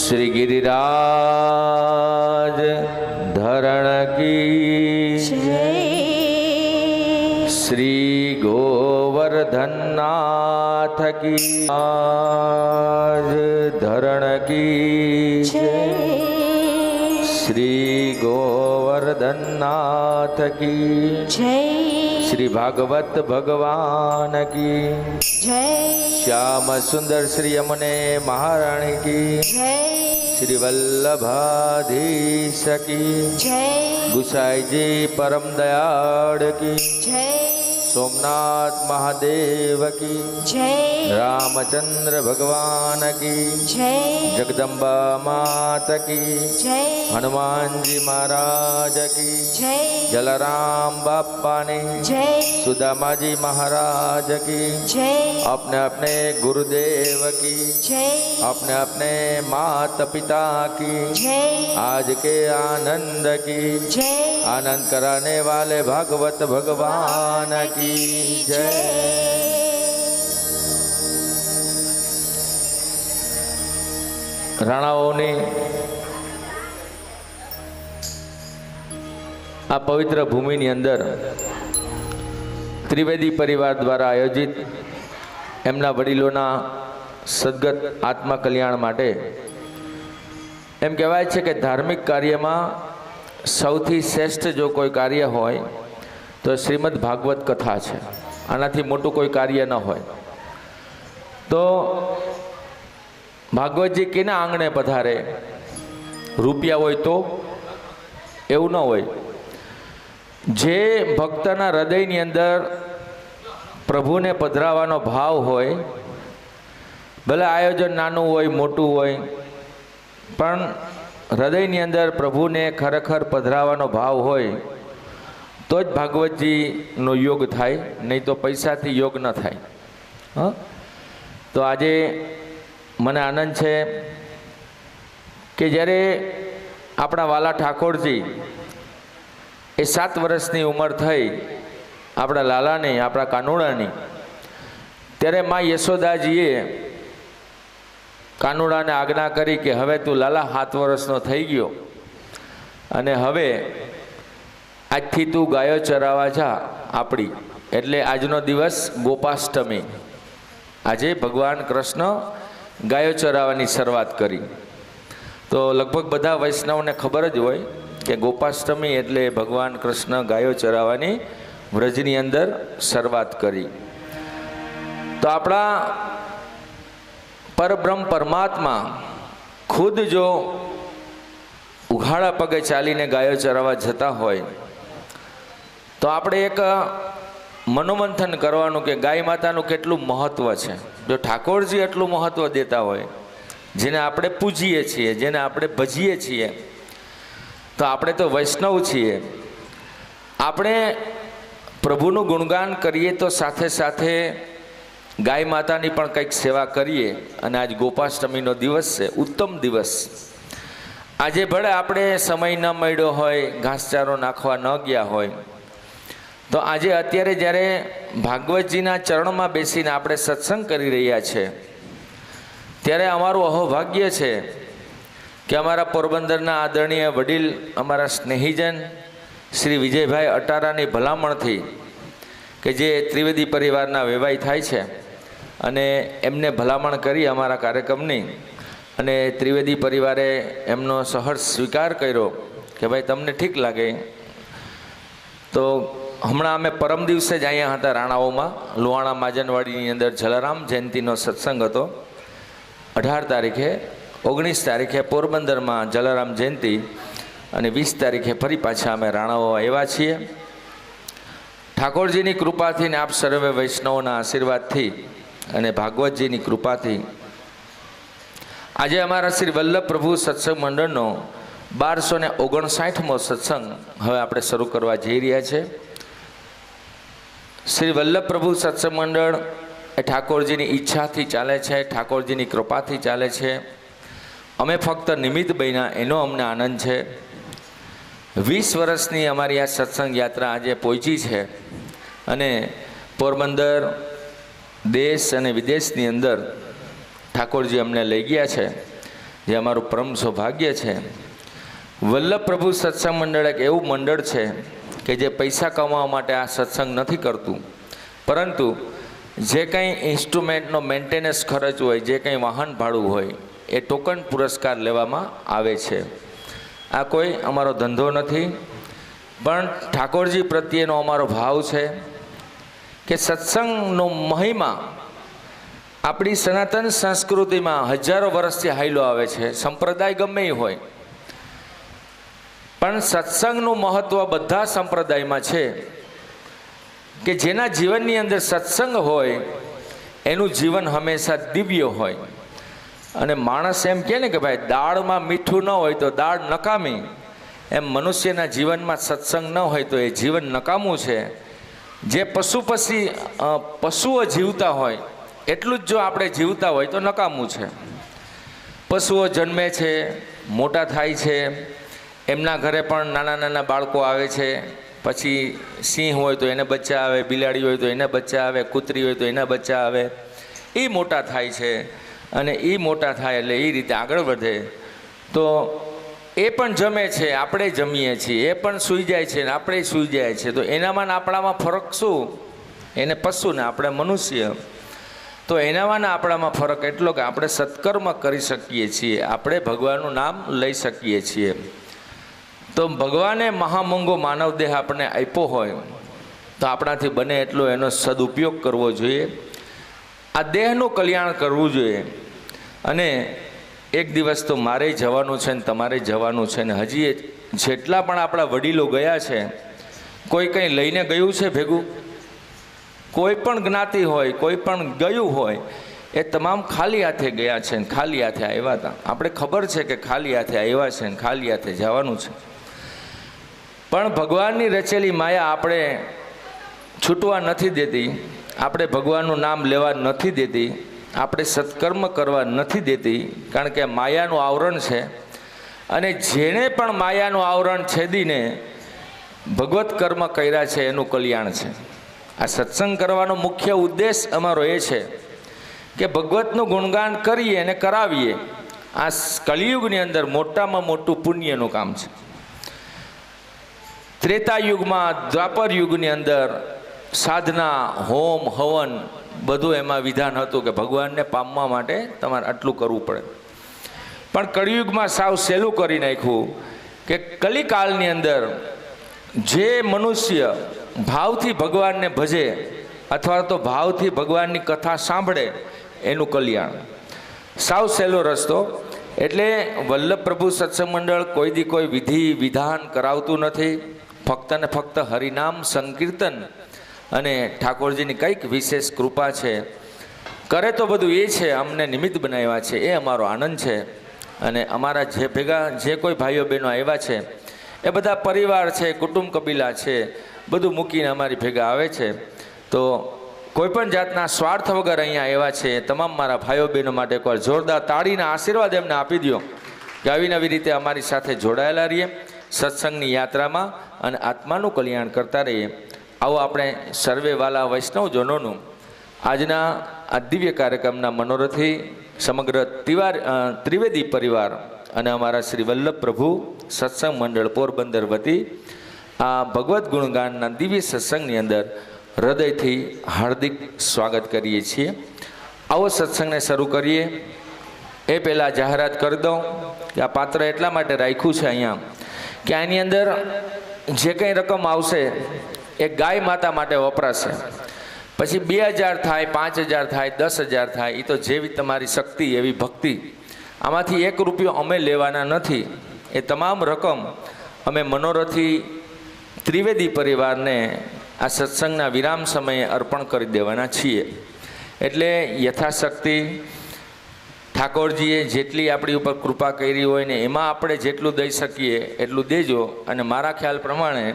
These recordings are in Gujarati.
श्री गिरिराज धरण की जय, श्री गोवर्धननाथ की आज धरण की जय, श्री गोवर्धननाथ की जय, श्री भागवत भगवान की जय, श्याम सुंदर श्री यमुने महारानी की जय, श्री वल्लभाधीश की जय, गुसाई जी परम दयाड़ की जय, सोमनाथ महादेव की जय, रामचंद्र भगवान की जय, जगदम्बा माता की जय, हनुमान जी महाराज की जय, जलाराम बापा ने जय, सुदामा जी महाराज की जय, अपने अपने गुरुदेव की जय, अपने अपने माता पिता की जय, आज के आनंद की जय, आनंद कराने वाले भागवत भगवान की जय। રાણાઓની આ પવિત્ર ભૂમિની અંદર ત્રિવેદી પરિવાર દ્વારા આયોજિત એમના વડીલોના સદગત આત્મા કલ્યાણ માટે એમ કહેવાય છે કે ધાર્મિક કાર્યમાં સૌથી શ્રેષ્ઠ જો કોઈ કાર્ય હોય તો શ્રીમદ ભાગવત કથા છે। આનાથી મોટું કોઈ કાર્ય ન હોય। તો ભાગવતજી કેના આંગણે પધારે? રૂપિયા હોય તો? એવું ન હોય। જે ભક્તના હૃદયની અંદર પ્રભુને પધરાવવાનો ભાવ હોય, ભલે આયોજન નાનું હોય મોટું હોય, પણ હૃદયની અંદર પ્રભુને ખરેખર પધરાવવાનો ભાવ હોય તો જ ભાગવતજીનો યોગ થાય, નહીં તો પૈસાથી યોગ ન થાય। હા, તો આજે મને આનંદ છે કે જ્યારે આપણા વાલા ઠાકોરજી એ 7 વર્ષની ઉંમર થઈ આપણા લાલાની, આપણા કાનુડાની, ત્યારે મા યશોદાજીએ કાનુડાને આજ્ઞા કરી કે હવે તું લાલા 7 વર્ષનો થઈ ગયો અને હવે આજથી તું ગાયો ચરાવવા જા આપણી। એટલે આજનો દિવસ ગોપાષ્ટમી। આજે ભગવાન કૃષ્ણ ગાયો ચરાવવાની શરૂઆત કરી। તો લગભગ બધા વૈષ્ણવને ખબર જ હોય કે ગોપાષ્ટમી એટલે ભગવાન કૃષ્ણ ગાયો ચરાવવાની વ્રજની અંદર શરૂઆત કરી। તો આપણા પરબ્રહ્મ પરમાત્મા ખુદ જો ઉઘાડા પગે ચાલીને ગાયો ચરાવવા જતા હોય તો આપણે એક મનોમંથન કરવાનું કે ગાય માતાનું કેટલું મહત્ત્વ છે। જો ઠાકોરજી એટલું મહત્ત્વ દેતા હોય, જેને આપણે પૂજીએ છીએ, જેને આપણે ભજીએ છીએ, તો આપણે તો વૈષ્ણવ છીએ। આપણે પ્રભુનું ગુણગાન કરીએ તો સાથે સાથે ગાય માતાની પણ કંઈક સેવા કરીએ। અને આજ ગોપાષ્ટમીનો દિવસ છે, ઉત્તમ દિવસ। આજે ભલે આપણે સમય ન મળ્યો હોય, ઘાસચારો નાખવા ન ગયા હોય, તો આજે અત્યારે જ્યારે ભાગવતજીના ચરણમાં બેસીને આપણે સત્સંગ કરી રહ્યા છે, ત્યારે અમારું અહોભાગ્ય છે કે અમારા પોરબંદરના આદરણીય વડીલ, અમારા સ્નેહીજન શ્રી વિજયભાઈ અટારાની ભલામણથી, કે જે ત્રિવેદી પરિવારના વેવાઈ થાય છે, અને એમને ભલામણ કરી અમારા કાર્યક્રમની, અને ત્રિવેદી પરિવારે એમનો સહર્ષ સ્વીકાર કર્યો કે ભાઈ તમને ઠીક લાગે તો હમણાં અમે પરમ દિવસે જ અહીંયા હતા રાણાઓમાં, લુહાણા માજનવાડીની અંદર જલારામ જયંતિનો સત્સંગ હતો. 18 તારીખે, 19 તારીખે પોરબંદરમાં જલારામ જયંતિ અને 20 તારીખે ફરી પાછા અમે રાણાઓ આવ્યા છીએ. ઠાકોરજીની કૃપાથી ને આપ સર્વે વૈષ્ણવોના આશીર્વાદથી અને ભાગવતજીની કૃપાથી આજે અમારા શ્રી વલ્લભ પ્રભુ સત્સંગ મંડળનો 1259મો સત્સંગ હવે આપણે શરૂ કરવા જઈ રહ્યા છે. શ્રી વલ્લભ પ્રભુ સત્સંગ મંડળ એ ઠાકોરજીની ઈચ્છાથી ચાલે છે, ઠાકોરજીની કૃપાથી ચાલે છે. અમે ફક્ત નિમિત્ત બન્યા એનો અમને આનંદ છે. 20 વર્ષની અમારી આ સત્સંગ યાત્રા આજે પહોંચી છે અને પોરબંદર દેશ અને વિદેશની અંદર ઠાકોરજી અમને લઈ ગયા છે, જે અમારું પરમ સૌભાગ્ય છે. વલ્લભ પ્રભુ સત્સંગ મંડળ એક એવું મંડળ છે કે જે પૈસા કમાવા માટે આ સત્સંગ નથી કરતું, પરંતુ જે કંઈ ઇન્સ્ટ્રુમેન્ટનો મેન્ટેનન્સ ખર્ચ હોય, જે કંઈ વાહન ભાડું હોય, એ ટોકન પુરસ્કાર લેવામાં આવે છે. આ કોઈ અમારો ધંધો નથી, પણ ઠાકોરજી પ્રત્યેનો અમારો ભાવ છે કે સત્સંગનો મહિમા આપણી સનાતન સંસ્કૃતિમાં હજારો વર્ષથી હાલ્યો આવે છે. સંપ્રદાય ગમે એ હોય, પણ સત્સંગનું મહત્ત્વ બધા સંપ્રદાયમાં છે કે જેના જીવનની અંદર સત્સંગ હોય એનું જીવન હંમેશા દિવ્ય હોય. અને માણસ એમ કહે ને કે ભાઈ દાળમાં મીઠું ન હોય તો દાળ નકામી, એમ મનુષ્યના જીવનમાં સત્સંગ ન હોય તો એ જીવન નકામું છે. જે પશુઓ જીવતા હોય એટલું જ જો આપણે જીવતા હોય તો નકામું છે. પશુઓ જન્મે છે, મોટા થાય છે, એમના ઘરે પણ નાના નાના બાળકો આવે છે, પછી સિંહ હોય તો એને બચ્ચા આવે, બિલાડી હોય તો એને બચ્ચા આવે, કૂતરી હોય તો એના બચ્ચા આવે, એ મોટા થાય છે. અને એ મોટા થાય એટલે એ રીતે આગળ વધે. તો એ પણ જમે છે, આપણે જમીએ છીએ, એ પણ સૂઈ જાય છે ને આપણે સૂઈ જાય છે. તો એનામાં ને આપણામાં ફરક શું? એને પશુ ને આપણે મનુષ્ય. તો એનામાં ને આપણામાં ફરક એટલો કે આપણે સત્કર્મ કરી શકીએ છીએ, આપણે ભગવાનનું નામ લઈ શકીએ છીએ. તો ભગવાને મહામોંઘો માનવ દેહ આપણને આપ્યો હોય તો આપણાથી બને એટલો એનો સદુપયોગ કરવો જોઈએ. આ દેહનું કલ્યાણ કરવું જોઈએ. અને એક દિવસ તો મારે જવાનું છે ને તમારે જવાનું છે. ને હજી જેટલા પણ આપણા વડીલો ગયા છે, કોઈ કંઈ લઈને ગયું છે ભેગું? કોઈ પણ જ્ઞાતિ હોય, કોઈ પણ ગયું હોય, એ તમામ ખાલી હાથે ગયા છે ને ખાલી હાથે આવ્યા હતા. આપણે ખબર છે કે ખાલી હાથે આવ્યા છે ને ખાલી હાથે જવાનું છે, પણ ભગવાનની રચેલી માયા આપણે છૂટવા નથી દેતી, આપણે ભગવાનનું નામ લેવા નથી દેતી, આપણે સત્કર્મ કરવા નથી દેતી. કારણ કે માયાનું આવરણ છે અને જેણે પણ માયાનું આવરણ છેદીને ભગવત કર્મ કર્યા છે એનું કલ્યાણ છે. આ સત્સંગ કરવાનો મુખ્ય ઉદ્દેશ અમારો એ છે કે ભગવતનું ગુણગાન કરીએ અને કરાવીએ. આ કલિયુગની અંદર મોટામાં મોટું પુણ્યનું કામ છે. ત્રેતા યુગમાં, દ્વાપર યુગની અંદર સાધના, હોમ, હવન બધું એમાં વિધાન હતું કે ભગવાનને પામવા માટે તમારે આટલું કરવું પડે. પણ કળિયુગમાં સાવ સહેલું કરી નાખ્યું કે કલિકાળની અંદર જે મનુષ્ય ભાવથી ભગવાનને ભજે અથવા તો ભાવથી ભગવાનની કથા સાંભળે એનું કલ્યાણ. સાવ સહેલો રસ્તો. એટલે વલ્લભ પ્રભુ સત્સંગ મંડળ કોઈ દી કોઈ વિધિ વિધાન કરાવતું નથી. ફક્ત ને ફક્ત હરિનામ સંકીર્તન અને ઠાકોરજીની કંઈક વિશેષ કૃપા છે, કરે તો બધું એ છે. અમને નિમિત્ત બનાવ્યા છે, એ અમારો આનંદ છે. અને અમારા જે ભેગા જે કોઈ ભાઈઓ બહેનો આવ્યા છે એ બધા પરિવાર છે, કુટુંબ કબીલા છે, બધું મૂકીને અમારી ભેગા આવે છે. તો કોઈપણ જાતના સ્વાર્થ વગર અહીંયા આવ્યા છે. તમામ મારા ભાઈઓ બહેનો માટે એકવાર જોરદાર તાળીના આશીર્વાદ એમને આપી દો કે આવી નવી રીતે અમારી સાથે જોડાયેલા રહીએ સત્સંગની યાત્રામાં અને આત્માનું કલ્યાણ કરતા રહીએ. આવો આપણે સર્વે વાલા વૈષ્ણવજનોનું આજના આ દિવ્ય કાર્યક્રમના મનોરથી સમગ્ર ત્રિવેદી પરિવાર અને અમારા શ્રી વલ્લભ પ્રભુ સત્સંગ મંડળ પોરબંદર વતી આ ભગવદ્ ગુણગાનના દિવ્ય સત્સંગની અંદર હૃદયથી હાર્દિક સ્વાગત કરીએ છીએ. આવો સત્સંગને શરૂ કરીએ એ પહેલાં જાહેરાત કરી દઉં કે આ પાત્ર એટલા માટે રાખ્યું છે અહીંયા કે આની અંદર જે કંઈ રકમ આવશે એ ગાય માતા માટે વપરાશે. પછી 2000 થાય, 5000 થાય, 10,000 થાય, એ તો જેવી તમારી શક્તિ એવી ભક્તિ. આમાંથી 1 રૂપિયો અમે લેવાના નથી. એ તમામ રકમ અમે મનોરથી ત્રિવેદી પરિવારને આ સત્સંગના વિરામ સમયે અર્પણ કરી દેવાના છીએ. એટલે યથાશક્તિ ઠાકોરજીએ જેટલી આપણી ઉપર કૃપા કરી હોય ને એમાં આપણે જેટલું દઈ શકીએ એટલું દેજો. અને મારા ખ્યાલ પ્રમાણે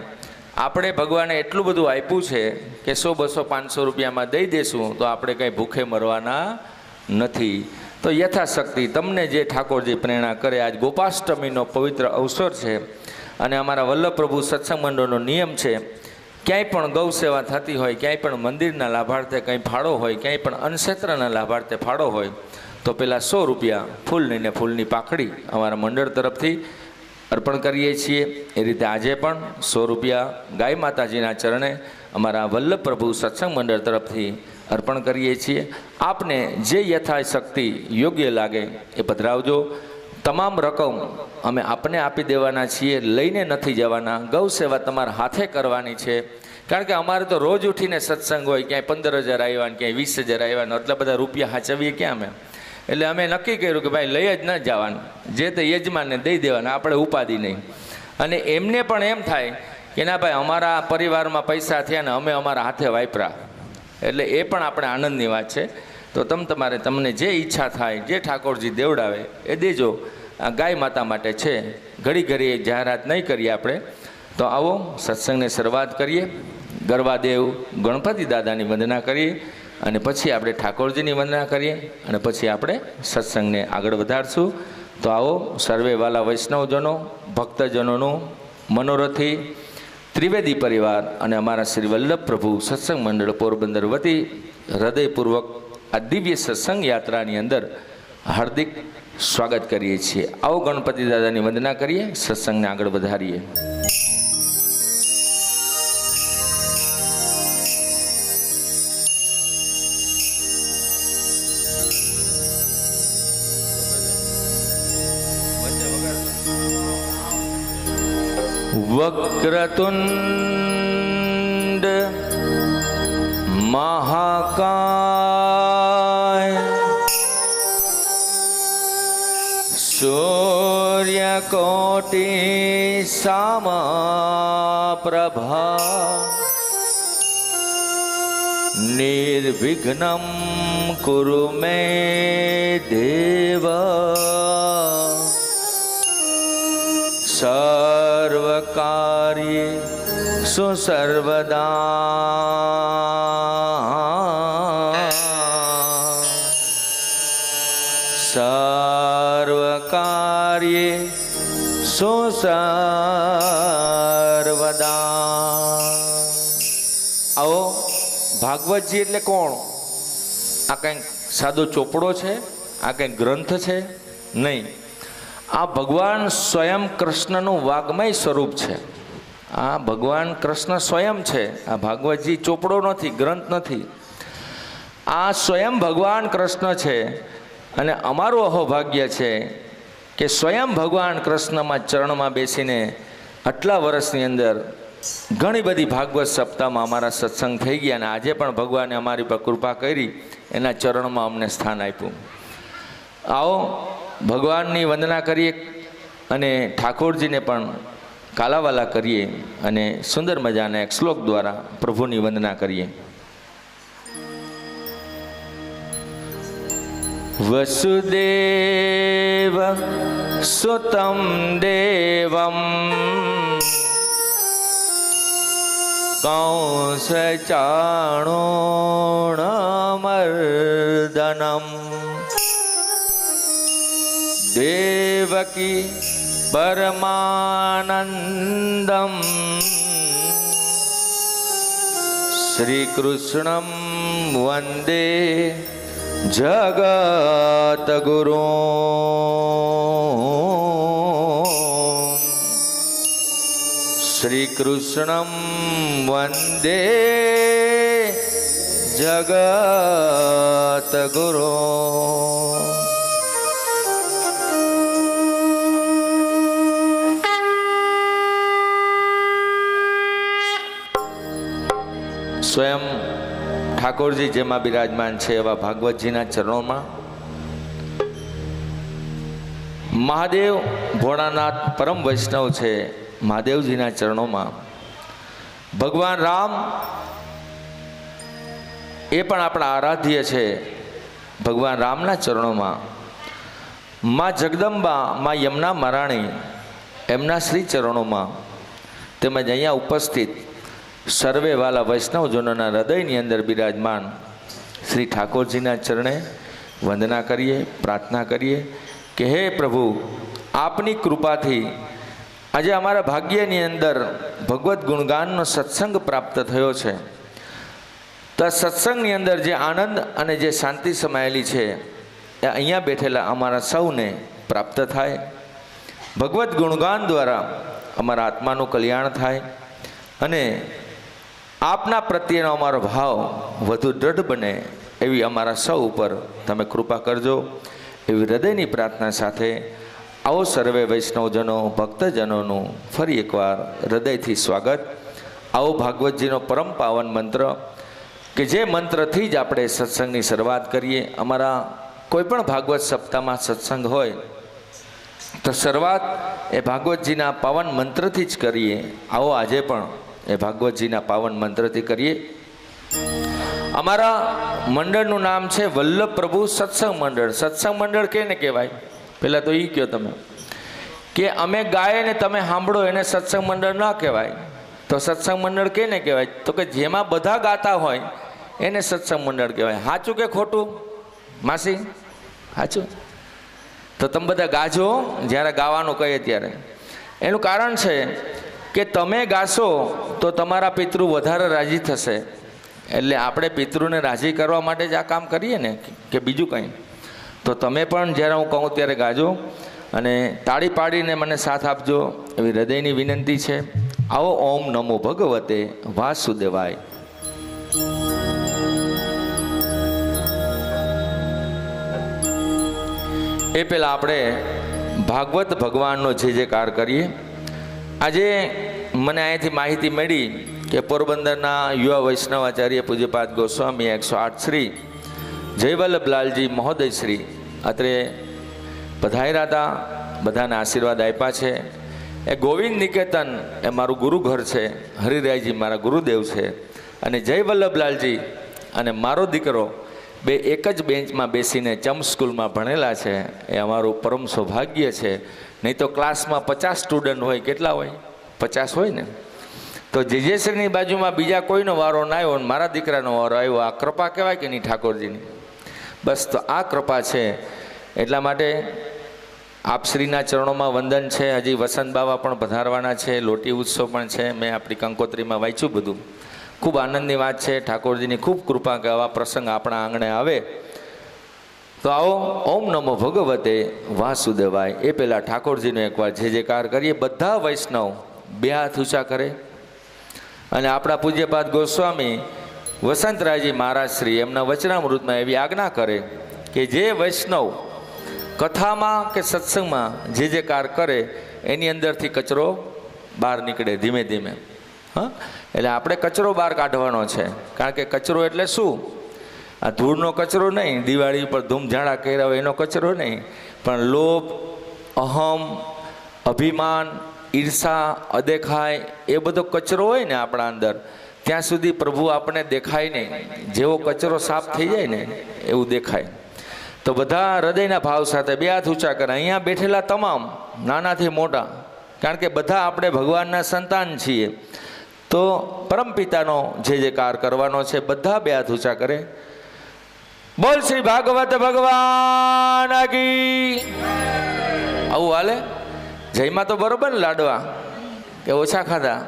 આપણે ભગવાને એટલું બધું આપ્યું છે કે 100, 200, 500 રૂપિયામાં દઈ દેશું તો આપણે કંઈ ભૂખે મરવાના નથી. તો યથાશક્તિ તમને જે ઠાકોરજી પ્રેરણા કરે. આજ ગોપાષ્ટમીનો પવિત્ર અવસર છે અને અમારા વલ્લભ પ્રભુ સત્સંગ મંડળનો નિયમ છે, ક્યાંય પણ ગૌ સેવા થતી હોય, ક્યાંય પણ મંદિરના લાભાર્થે કંઈ ફાળો હોય, ક્યાંય પણ અન્નક્ષેત્રના લાભાર્થે ફાળો હોય તો પહેલાં 100 રૂપિયા ફૂલની ને ફૂલની પાખડી અમારા મંડળ તરફથી અર્પણ કરીએ છીએ. એ રીતે આજે પણ 100 રૂપિયા ગાય માતાજીના ચરણે અમારા વલ્લભ પ્રભુ સત્સંગ મંડળ તરફથી અર્પણ કરીએ છીએ. આપને જે યથાશક્તિ યોગ્ય લાગે એ પધરાવજો. તમામ રકમ અમે આપને આપી દેવાના છીએ, લઈને નથી જવાના. ગૌ સેવા તમારા હાથે કરવાની છે. કારણ કે અમારે તો રોજ ઉઠીને સત્સંગ હોય, ક્યાંય 15,000 આવ્યા ને ક્યાંય 20,000 આવ્યા ને એટલા બધા રૂપિયા હાચવીએ ક્યાં અમે. એટલે અમે નક્કી કર્યું કે ભાઈ લઈ જ ન જવાનું, જે તે યજમાનને દઈ દેવાના, આપણે ઉપાધિ નહીં. અને એમને પણ એમ થાય કે ના ભાઈ અમારા પરિવારમાં પૈસા થયા ને અમે અમારા હાથે વાપરા, એટલે એ પણ આપણે આનંદની વાત છે. તો તમને જે ઈચ્છા થાય, જે ઠાકોરજી દેવડાવે એ દેજો. આ ગાય માતા માટે છે. ઘડી ઘડી જાહેરાત નહીં કરીએ આપણે. તો આવો સત્સંગની શરૂઆત કરીએ. ગરવાદેવ ગણપતિ દાદાની વંદના કરીએ અને પછી આપણે ઠાકોરજીની વંદના કરીએ અને પછી આપણે સત્સંગને આગળ વધારશું. તો આવો સર્વે વાલા વૈષ્ણવજનો, ભક્તજનોનું મનોરથી ત્રિવેદી પરિવાર અને અમારા શ્રી વલ્લભ પ્રભુ સત્સંગ મંડળ પોરબંદર વતી હૃદયપૂર્વક આ દિવ્ય સત્સંગ યાત્રાની અંદર હાર્દિક સ્વાગત કરીએ છીએ. આવો ગણપતિ દાદાની વંદના કરીએ, સત્સંગને આગળ વધારીએ. વક્રતુંડ મહાકાય સૂર્યકોટિ સમપ્રભા નિર્વિઘ્નં કુરુ મે દેવ સર્વકાર્યેષુ સર્વદા સર્વકાર્યેષુ સર્વદા. આવો ભાગવતજી એટલે કોણ? આ કંઈક સાદો ચોપડો છે? આ કંઈક ગ્રંથ છે? નહીં. આ ભગવાન સ્વયં કૃષ્ણનું વાગ્મય સ્વરૂપ છે. આ ભગવાન કૃષ્ણ સ્વયં છે. આ ભાગવતજી ચોપડો નથી, ગ્રંથ નથી. આ સ્વયં ભગવાન કૃષ્ણ છે. અને અમારું અહોભાગ્ય છે કે સ્વયં ભગવાન કૃષ્ણમાં ચરણમાં બેસીને આટલા વર્ષની અંદર ઘણી બધી ભાગવત સપ્તાહમાં અમારા સત્સંગ થઈ ગયા અને આજે પણ ભગવાને અમારી પર કૃપા કરી, એના ચરણમાં અમને સ્થાન આપ્યું. આવો ભગવાનની વંદના કરીએ અને ઠાકોરજીને પણ કાલાવાલા કરીએ અને સુંદર મજાના એક શ્લોક દ્વારા પ્રભુની વંદના કરીએ. વસુદેવ સુતમ દેવમ કંસચાણૂરમર્દનમ દેવકી પરમાનંદમ શ્રી કૃષ્ણમ વંદે જગતગુરુ. શ્રી કૃષ્ણમ વંદે જગતગુરુ. સ્વયં ઠાકોરજી જેમાં બિરાજમાન છે એવા ભાગવતજીના ચરણોમાં, મહાદેવ ભોળાનાથ પરમ વૈષ્ણવ છે મહાદેવજીના ચરણોમાં, ભગવાન રામ એ પણ આપણા આરાધ્ય છે ભગવાન રામના ચરણોમાં, માં જગદંબા માં યમુના મહારાણી એમના શ્રી ચરણોમાં, તેમજ અહીંયા ઉપસ્થિત સર્વે વાલા વૈષ્ણવજનોના હૃદયની અંદર બિરાજમાન શ્રી ઠાકોરજીના ચરણે વંદના કરીએ, પ્રાર્થના કરીએ કે હે પ્રભુ, આપની કૃપાથી આજે અમારા ભાગ્યની અંદર ભગવદ્ ગુણગાનનો સત્સંગ પ્રાપ્ત થયો છે. તો આ સત્સંગની અંદર જે આનંદ અને જે શાંતિ સમાયેલી છે એ અહીંયા બેઠેલા અમારા સૌને પ્રાપ્ત થાય. ભગવદ્ ગુણગાન દ્વારા અમારા આત્માનું કલ્યાણ થાય અને આપના પ્રત્યેનો અમારો ભાવ વધુ દ્રઢ બને એવી અમારા સૌ ઉપર તમે કૃપા કરજો. એવી હૃદયની પ્રાર્થના સાથે આવો સર્વે વૈષ્ણવજનો ભક્તજનોનું ફરી એકવાર હૃદયથી સ્વાગત. આવો ભાગવતજીનો પરમ પાવન મંત્ર કે જે મંત્રથી જ આપણે સત્સંગની શરૂઆત કરીએ. અમારા કોઈ પણ ભાગવત સપ્તાહમાં સત્સંગ હોય તો શરૂઆત એ ભાગવતજીના પાવન મંત્રથી જ કરીએ. આવો આજે પણ એ ભાગવતજીના પાવન મંત્રથી કરીએ. અમારા મંડળનું નામ છે વલ્લભ પ્રભુ સત્સંગ મંડળ. સત્સંગ મંડળ કેને કહેવાય? પહેલાં તો એ કહો તમે કે અમે ગાય ને તમે સાંભળો એને સત્સંગ મંડળ ન કહેવાય. તો સત્સંગ મંડળ કેને કહેવાય? તો કે જેમાં બધા ગાતા હોય એને સત્સંગ મંડળ કહેવાય. સાચું કે ખોટું માસી? સાચું. તો તમે બધા ગાજો જ્યારે ગાવાનું કહીએ ત્યારે. એનું કારણ છે કે તમે ગાશો તો તમારા પિતૃ વધારે રાજી થશે. એટલે આપણે પિતૃને રાજી કરવા માટે જ આ કામ કરીએ ને, કે બીજું કંઈ. તો તમે પણ જ્યારે હું કહું ત્યારે ગાજો અને તાળી પાડીને મને સાથ આપજો એવી હૃદયની વિનંતી છે. આવો ઓમ નમો ભગવતે વાસુદેવાય. એ પહેલાં આપણે ભાગવત ભગવાનનો જે કાર કરીએ. આજે મને અહીંથી માહિતી મળી કે પોરબંદરના યુવા વૈષ્ણવાચાર્ય પૂજ્યપાદ ગોસ્વામી 108 શ્રી જયવલ્લભલાલજી મહોદય શ્રી અત્રે પધાર્યા હતા. બધાને આશીર્વાદ આપ્યા છે. એ ગોવિંદ નિકેતન એ મારું ગુરુઘર છે. હરિરાયજી મારા ગુરુદેવ છે અને જયવલ્લભલાલજી અને મારો દીકરો બે એક જ બેન્ચમાં બેસીને ચમ સ્કૂલમાં ભણેલા છે. એ અમારું પરમ સૌભાગ્ય છે. નહીં તો ક્લાસમાં 50 સ્ટુડન્ટ હોય. કેટલા હોય? 50 હોય ને. તો જેજેશ્રીની બાજુમાં બીજા કોઈનો વારો ના આવ્યો, મારા દીકરાનો વારો આવ્યો. આ કૃપા કહેવાય કે નહીં ઠાકોરજીની? બસ તો આ કૃપા છે. એટલા માટે આપશ્રીના ચરણોમાં વંદન છે. હજી વસંત બાવા પણ પધારવાના છે. લોટી ઉત્સવ પણ છે. મેં આપણી કંકોત્રીમાં વાંચ્યું બધું. ખૂબ આનંદની વાત છે. ઠાકોરજીની ખૂબ કૃપા કે આવા પ્રસંગ આપણા આંગણે આવે. તો આવો ઓમ નમો ભગવતે વાસુદેવાય. એ પહેલાં ઠાકોરજીનો એકવાર જે કાર કરીએ. બધા વૈષ્ણવ બે હાથ ઊંચા કરે અને આપણા પૂજ્યપાદ ગોસ્વામી વસંતરાયજી મહારાજ શ્રી એમના વચનામૃતમાં એવી આજ્ઞા કરે કે જે વૈષ્ણવ કથામાં કે સત્સંગમાં જે કાર કરે એની અંદરથી કચરો બહાર નીકળે ધીમે ધીમે. હા, એટલે આપણે કચરો બહાર કાઢવાનો છે. કારણ કે કચરો એટલે શું? આ ધૂળનો કચરો નહીં, દિવાળી ઉપર ધૂમઝાડા કર્યા હોય એનો કચરો નહીં, પણ લોભ, અહમ, અભિમાન, ઈર્ષા, અદેખાય એ બધો કચરો હોય ને આપણા અંદર, ત્યાં સુધી પ્રભુ આપણે દેખાય નહીં. જેવો કચરો સાફ થઈ જાય ને એવું દેખાય. તો બધા હૃદયના ભાવ સાથે બે હાથ ઊંચા કરે. અહીંયા બેઠેલા તમામ નાનાથી મોટા, કારણ કે બધા આપણે ભગવાનના સંતાન છીએ. તો પરમપિતાનો જે કાર કરવાનો છે. બધા બે હાથ ઊંચા કરે. બોલ શ્રી ભાગવત ભગવાન કી. આવું હાલે? જયમાં તો બરોબર ને લાડવા કે ઓછા ખાધા?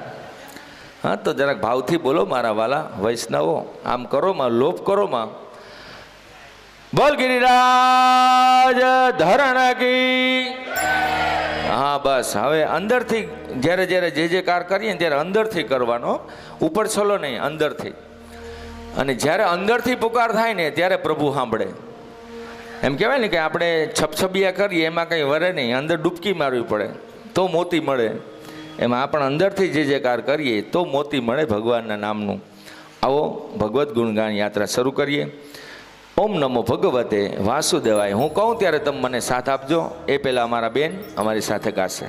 હા, તો જરાક ભાવથી બોલો મારા વાલા વૈષ્ણવો. આમ કરો માં, લોભ કરો માં. બોલ ગિરિરાજ ધરણ કી. હા બસ. હવે અંદરથી જ્યારે જ્યારે જે કાર કરીએ ને ત્યારે અંદરથી કરવાનો, ઉપર છલો નહીં, અંદરથી. અને જ્યારે અંદરથી પુકાર થાય ને ત્યારે પ્રભુ સાંભળે. એમ કહેવાય ને કે આપણે છપછબિયા કરીએ એમાં કંઈ વરે નહીં, અંદર ડૂબકી મારવી પડે તો મોતી મળે. એમાં આપણે અંદરથી જે કાર કરીએ તો મોતી મળે ભગવાનના નામનું. આવો ભગવદ્ ગુણગાન યાત્રા શરૂ કરીએ. ઓમ નમો ભગવતે વાસુદેવાય. હું કહું ત્યારે તમે મને સાથ આપજો. એ પહેલાં અમારા બેન અમારી સાથે ગાશે.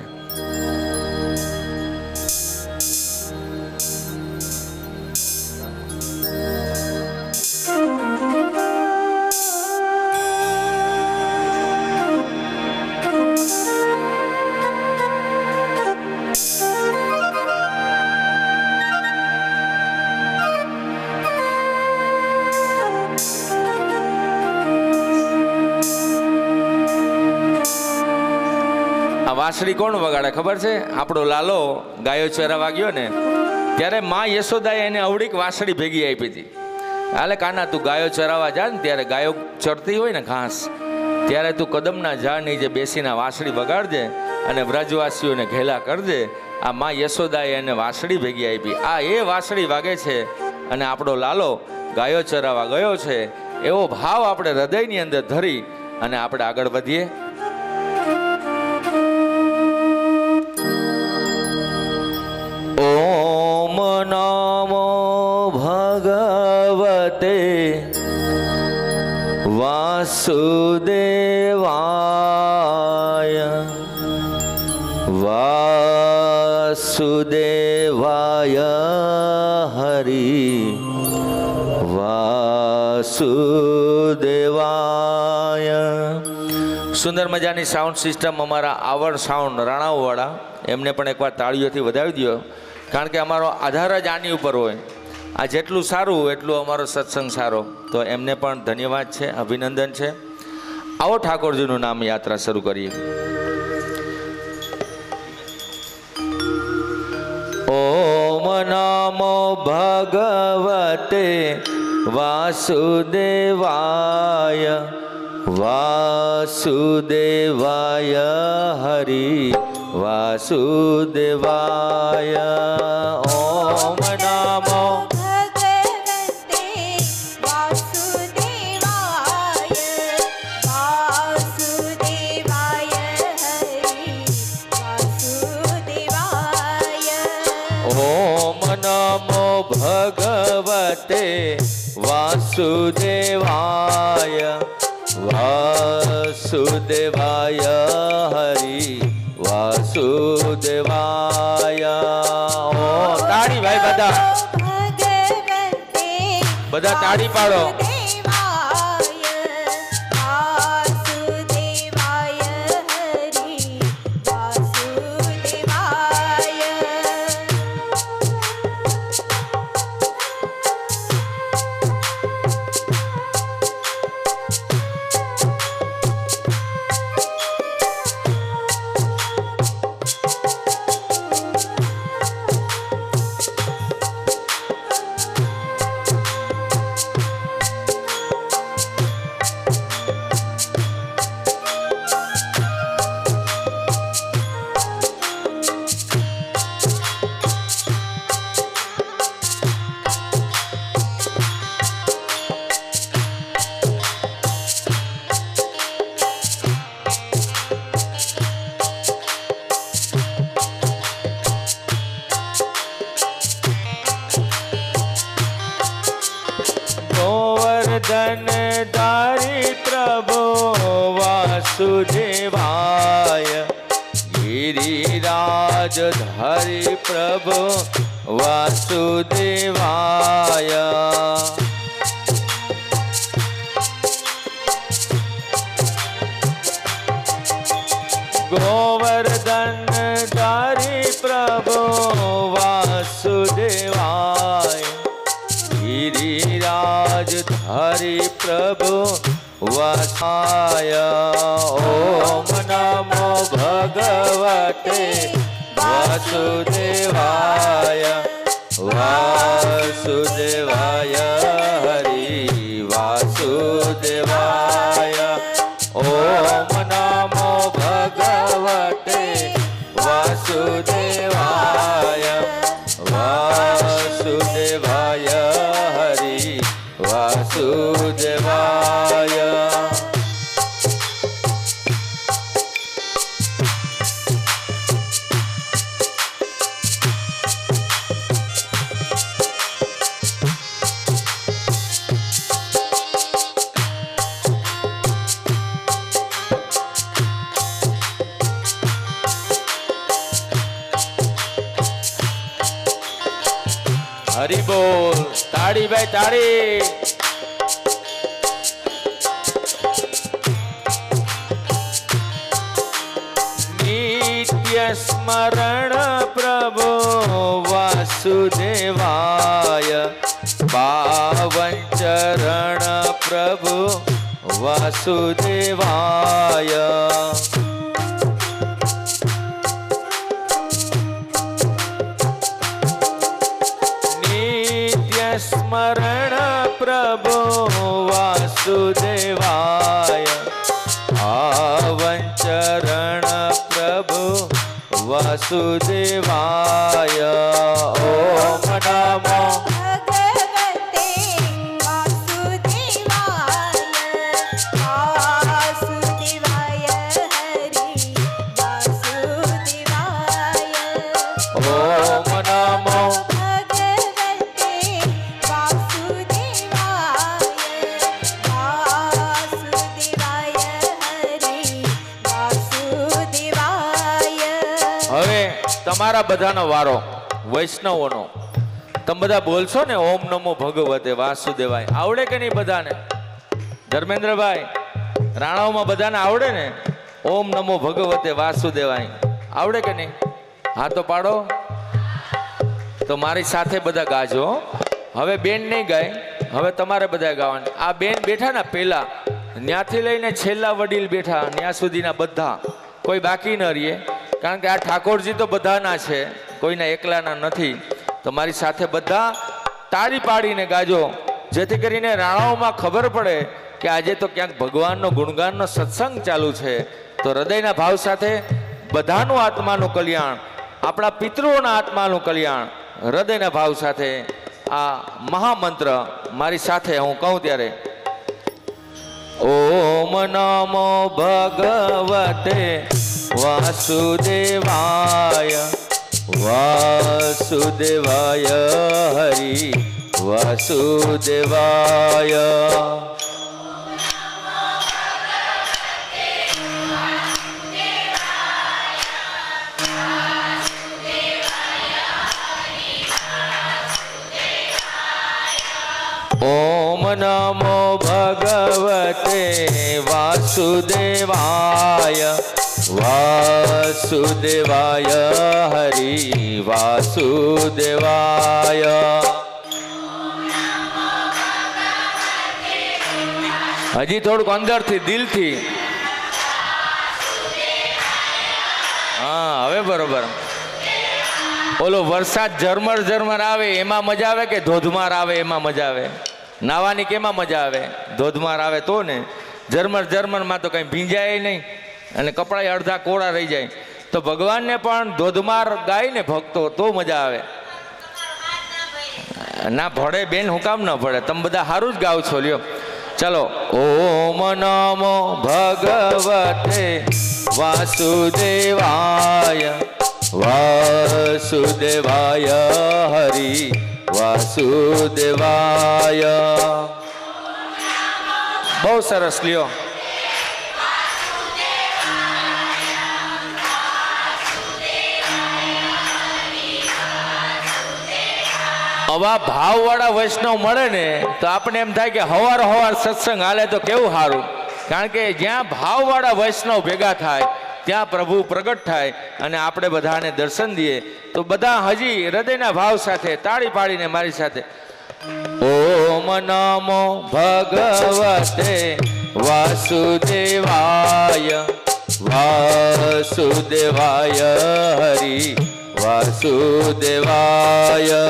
વાંસળી કોણ વગાડે ખબર છે? આપણો લાલો ગાયો ચરાવા ગયો ને ત્યારે માં યશોદાએ એને અવડીક વાંસળી ભેગી આપી હતી. હાલે કાના તું ગાયો ચરાવા જા ને ત્યારે ગાયો ચરતી હોય ને ઘાસ, ત્યારે તું કદમના ઝાડ નીચે બેસીને વાંસળી વગાડજે અને વ્રજવાસીઓને ઘેલા કરજે. આ માં યશોદાએ એને વાંસળી ભેગી આપી. આ એ વાંસળી વાગે છે અને આપણો લાલો ગાયો ચરાવા ગયો છે એવો ભાવ આપણે હૃદયની અંદર ધરી અને આપણે આગળ વધીએ. ઓમ નમો ભગવતે વાસુદેવાય. વાસુદેવાય હરિ વાસુદેવાય. સુંદર મજાની સાઉન્ડ સિસ્ટમ અમારા આવડ સાઉન્ડ રાણાઓવાળા, એમને પણ એકવાર તાળીઓથી વધાવી દો. કારણ કે અમારો આધાર જ આની ઉપર હોય. આ જેટલું સારું એટલું અમારો સત્સંગ સારો. તો એમને પણ ધન્યવાદ છે, અભિનંદન છે. આવો ઠાકોરજીનું નામ યાત્રા શરૂ કરીએ. ઓમ નમો ભગવતે વાસુદેવાય. વાસુદેવાય હરિ વાસુદેવાય. ઓમ નમો ભગવતે વાસુદેવાય. વાસુદેવાય હરિ વાસુદેવાય. ઓમ નમો ભગવતે વાસુદેવાય. વાસુદેવાય હરિ વાસુદેવાય. તાળી ભાઈ બધા બધા તાળી પાડો. गोवर्धन धारी प्रभु वासुदेवाय. गिरिराज धारी प्रभु वासुदेवाय. गोवर्धन धारी प्रभु वासुदेवाय. गिरिराज धारी प्रभु वासाय. ओम नमो भगवते वासुदेवाय. वासुदेवाय हरि वासुदेवाय. ओम नमो भगवते वासुदेवाय. वासुदेवाय हरि वासुदेवाय. બોલ તાળી ભાઈ તાળી. નિત્ય સ્મરણ પ્રભુ વાસુદેવાય પાવન ચરણ પ્રભુ વાસુદેવાય. નિત્ય સ્મરણ પ્રભુ વાસુદેવાય પાવન ચરણ પ્રભુ વાસુદેવાય. ઓમ નમો ભગવતે વાસુદેવાય હરિ વાસુદેવાય. ઓમ નમો ભગવતે વાસુદેવાય હરિ વાસુદેવાય. હવે તમારા બધાનો વારો વૈષ્ણવોનો. તમે બધા બોલશો ને ઓમ નમો ભગવતે વાસુદેવાય. આવડે કે નહીં બધાને? ધર્મેન્દ્રભાઈ રાણાઓમાં બધાને આવડે ને ઓમ નમો ભગવતે વાસુદેવાય? આવડે કે નહીં? હા તો પાડો. તો મારી સાથે બધા ગાજો. હવે બેન નહીં ગાય, હવે તમારે બધા ગાવાનું. આ બેન બેઠા ને પેલા ત્યાંથી લઈને છેલ્લા વડીલ બેઠા ત્યાં સુધીના બધા કોઈ બાકી ન રહીએ, કારણ કે આ ઠાકોરજી તો બધાના છે, કોઈના એકલાના નથી. તો મારી સાથે બધા તાળી પાડીને ગાજો, જેથી કરીને રાણાઓમાં ખબર પડે કે આજે તો ક્યાંક ભગવાનનો ગુણગાનનો સત્સંગ ચાલુ છે. તો હૃદયના ભાવ સાથે બધાનું આત્માનું કલ્યાણ, આપણા પિતૃઓના આત્માનું કલ્યાણ, હૃદયના ભાવ સાથે આ મહામંત્ર મારી સાથે હું કહું ત્યારે ઓમ નમો ભગવતે વાસુદેવાય વાસુદેવાય હરિ વાસુદેવાય. ઓમ નમો ભગવતે વાસુદેવાય વાસુદેવાય હરિ વાસુદેવાય. હજી થોડુંક અંદરથી દિલથી. હા હવે બરોબર. ઓલો વરસાદ ઝરમર ઝરમર આવે એમાં મજા આવે કે ધોધમાર આવે એમાં મજા આવે? નાવાની કેમાં મજા આવે? ધોધમાર આવે તો ને. ઝરમર ઝરમરમાં તો કંઈ ભીંજાય નહીં અને કપડાં અડધા કોરા રહી જાય. તો ભગવાનને પણ ધોધમાર ગાય ને ભક્તો તો મજા આવે. ના ભળે બેન, હું કામ ન ભળે? તમે બધા સારું જ ગાવ છો. લ્યો ચલો. ઓમ નમો ભગવતે વાસુદેવાય વાસુદેવાય હરિ વાસુદેવાય. બહુ સરસ. લ્યો આવા ભાવવાળા વૈષ્ણવ મળે ને તો આપણે એમ થાય કે હવાર હવાર સત્સંગ હાલે તો કેવું સારું. કારણ કે જ્યાં ભાવવાળા વૈષ્ણવ ભેગા થાય ત્યાં પ્રભુ પ્રગટ થાય અને આપણે બધાને દર્શન દઈએ. તો બધા હજી હૃદયના ભાવ સાથે તાળી પાડીને મારી સાથે ઓમ નમો ભગવતે વાસુદેવાય વાસુદેવાય હરિ વાસુદેવાય.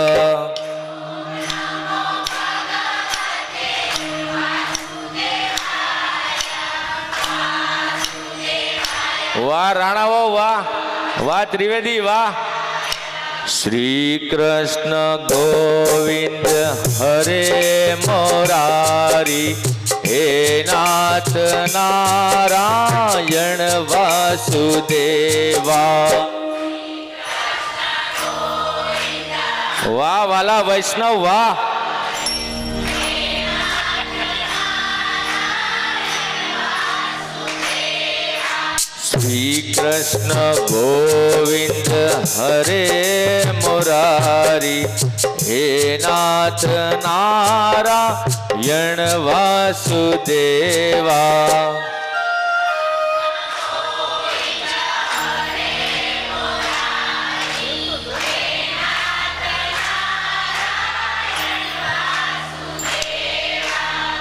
વાહ રાણાઓ, વાહ વાહ ત્રિવેદી, વાહ. શ્રી કૃષ્ણ ગોવિંદ હરે મોરારી હે નાથ નારાયણ વાસુદેવા. વાહ વાલા વૈષ્ણવ, વાહ. શ્રી કૃષ્ણ ગોવિંદ હરે મુરારી હે નાથ નારાયણ વાસુદેવા.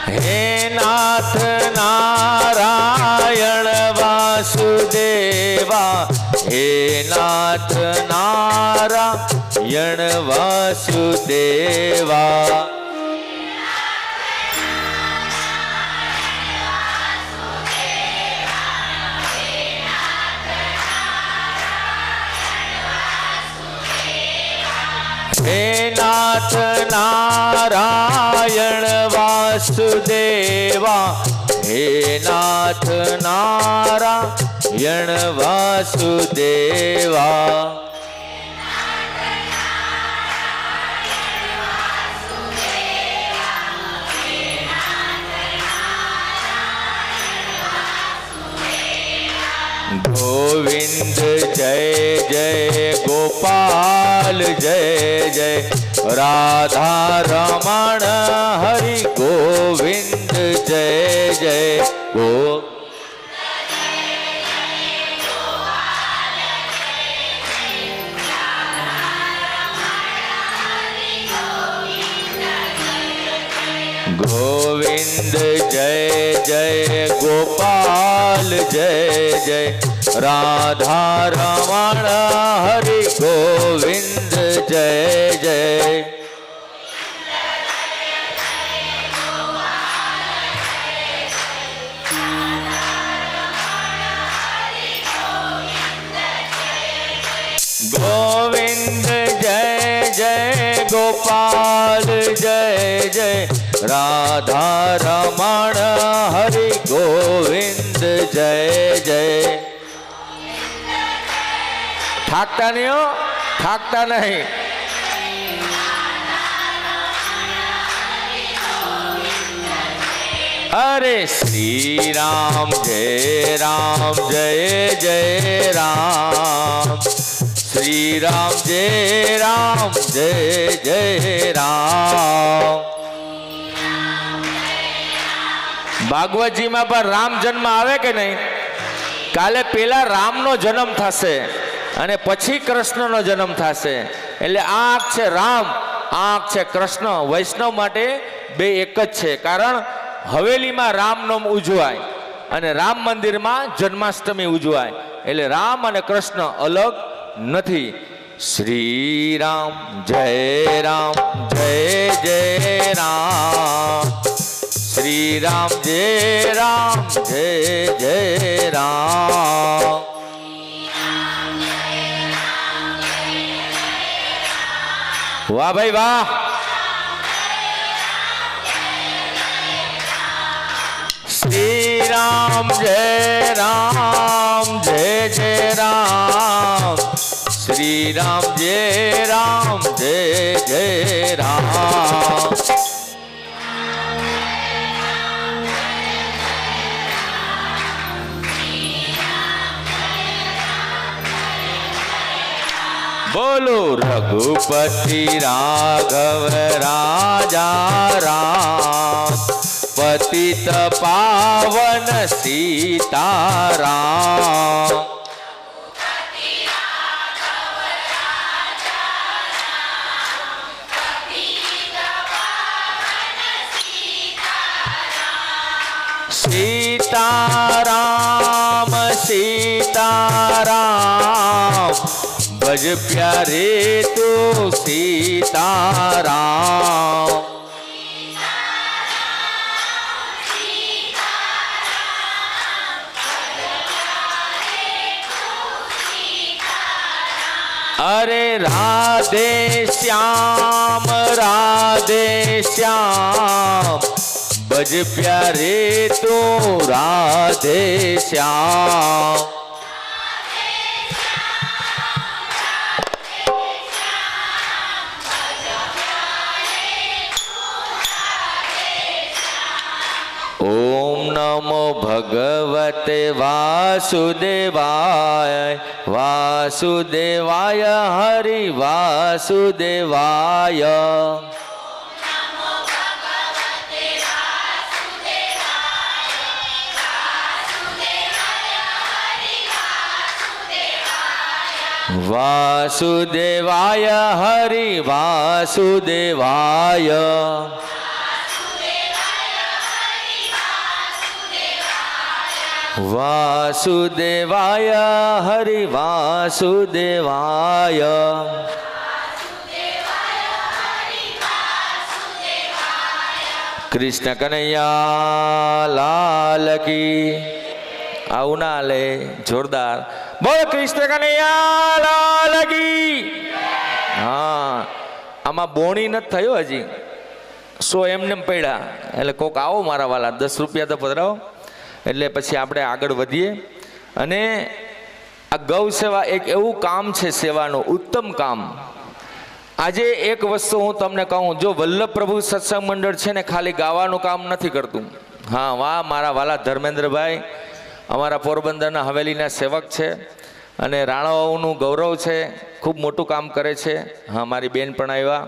હે નાથ નારાયણ વાસુદેવા. હે નાથ નારાયણ વાસુદેવા. હે નાથ નારાયણ વાસુદેવા. હે નાથ નારાયણ વાસુદેવા. ગોવિંદ જય જય ગોપાલ જય જય રાધા રમણ હરિ ગોવિંદ જય જય ગો. ગોવિંદ જય જય ગોપાલ જય જય રાધા રમણ હરિ ગોવિંદ જય જય. ગોવિંદ જય જય ગોપાલ જય જય રાધા રમણ હરિ ગોવિંદ જય જય. થાકતા નહીં હો, થાકતા નહીં. અરે શ્રી રામ જય જય રામ. શ્રી રામ જય જય રામ. ભાગવતજીમાં પણ રામ જન્મ આવે કે નહીં? કાલે પેલા રામનો જન્મ થશે અને પછી કૃષ્ણનો જન્મ થશે. એટલે આ આંખ છે રામ, આ આંખ છે કૃષ્ણ. વૈષ્ણવ માટે બે એક જ છે. કારણ હવેલીમાં રામનવમી ઉજવાય અને રામ મંદિરમાં જન્માષ્ટમી ઉજવાય. એટલે રામ અને કૃષ્ણ અલગ નથી. શ્રી રામ જય જય રામ. શ્રી રામ જય જય રામ. વાહ ભાઈ વાહ. શ્રી રામ જય જય રામ. શ્રી રામ જય જય રામ. બોલો રઘુપતિ રાઘવ રાજા રામ. પતિત પાવન સીતારામ. સીતારામ સીતારામ ભજ પ્યારે તો સીતારામ. અરે રાધે શ્યામ ભજ પ્યારે તો રાધે શ્યામ. ઓમ નમો ભગવતે વાસુદેવાય વાસુદેવાય હરિ વાસુદેવાય. વાસુદેવાય હરિ વાસુદેવાય. વાસુદેવાય હરિ વાસુદેવાય. કૃષ્ણ કનૈયા લાલ કી. આવું ના લે જોરદાર બોલ કૃષ્ણ કનૈયા લાલ કી. હા આમાં બોણી નથી થયો હજી, 100 એમને પડ્યા. એટલે કોક આવો મારા વાલા 10 રૂપિયા તો પધરાવો, એટલે પછી આપણે આગળ વધીએ. અને આ ગૌ સેવા એક એવું કામ છે, સેવાનું ઉત્તમ કામ. આજે એક વસ્તુ હું તમને કહું, જો વલ્લભ પ્રભુ સત્સંગ મંડળ છે ને ખાલી ગાવાનું કામ નથી કરતું. હા વાહ મારા વાલા ધર્મેન્દ્રભાઈ અમારા પોરબંદરના હવેલીના સેવક છે અને રાણાઓનું ગૌરવ છે, ખૂબ મોટું કામ કરે છે. હા મારી બેન પણ આવ્યા.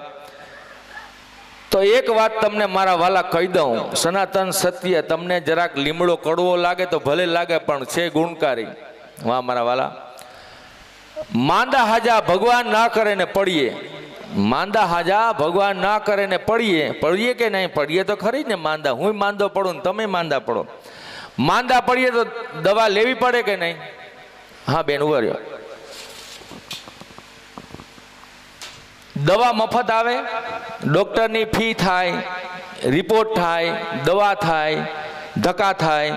તો એક વાત તમને મારા વાલા કહી દઉં, સનાતન સત્ય તમને જરાક લીમડો કડવો લાગે તો ભલે લાગે, પણ છે ગુણકારી. વાહ મારા વાલા. માંદા હાજા ભગવાન ના કરે ને પડીએ, માંદા હાજા ભગવાન ના કરે ને પડીએ કે નહીં પડીએ તો ખરી ને. માંદા હું માંદો પડું ને તમે માંદા પડો, માંદા પડીએ તો દવા લેવી પડે કે નહીં? હા બેન ઉભા રહ્યો. દવા મફત આવે, ડોક્ટરની ફી થાય, રિપોર્ટ થાય, દવા થાય, ધક્કા થાય,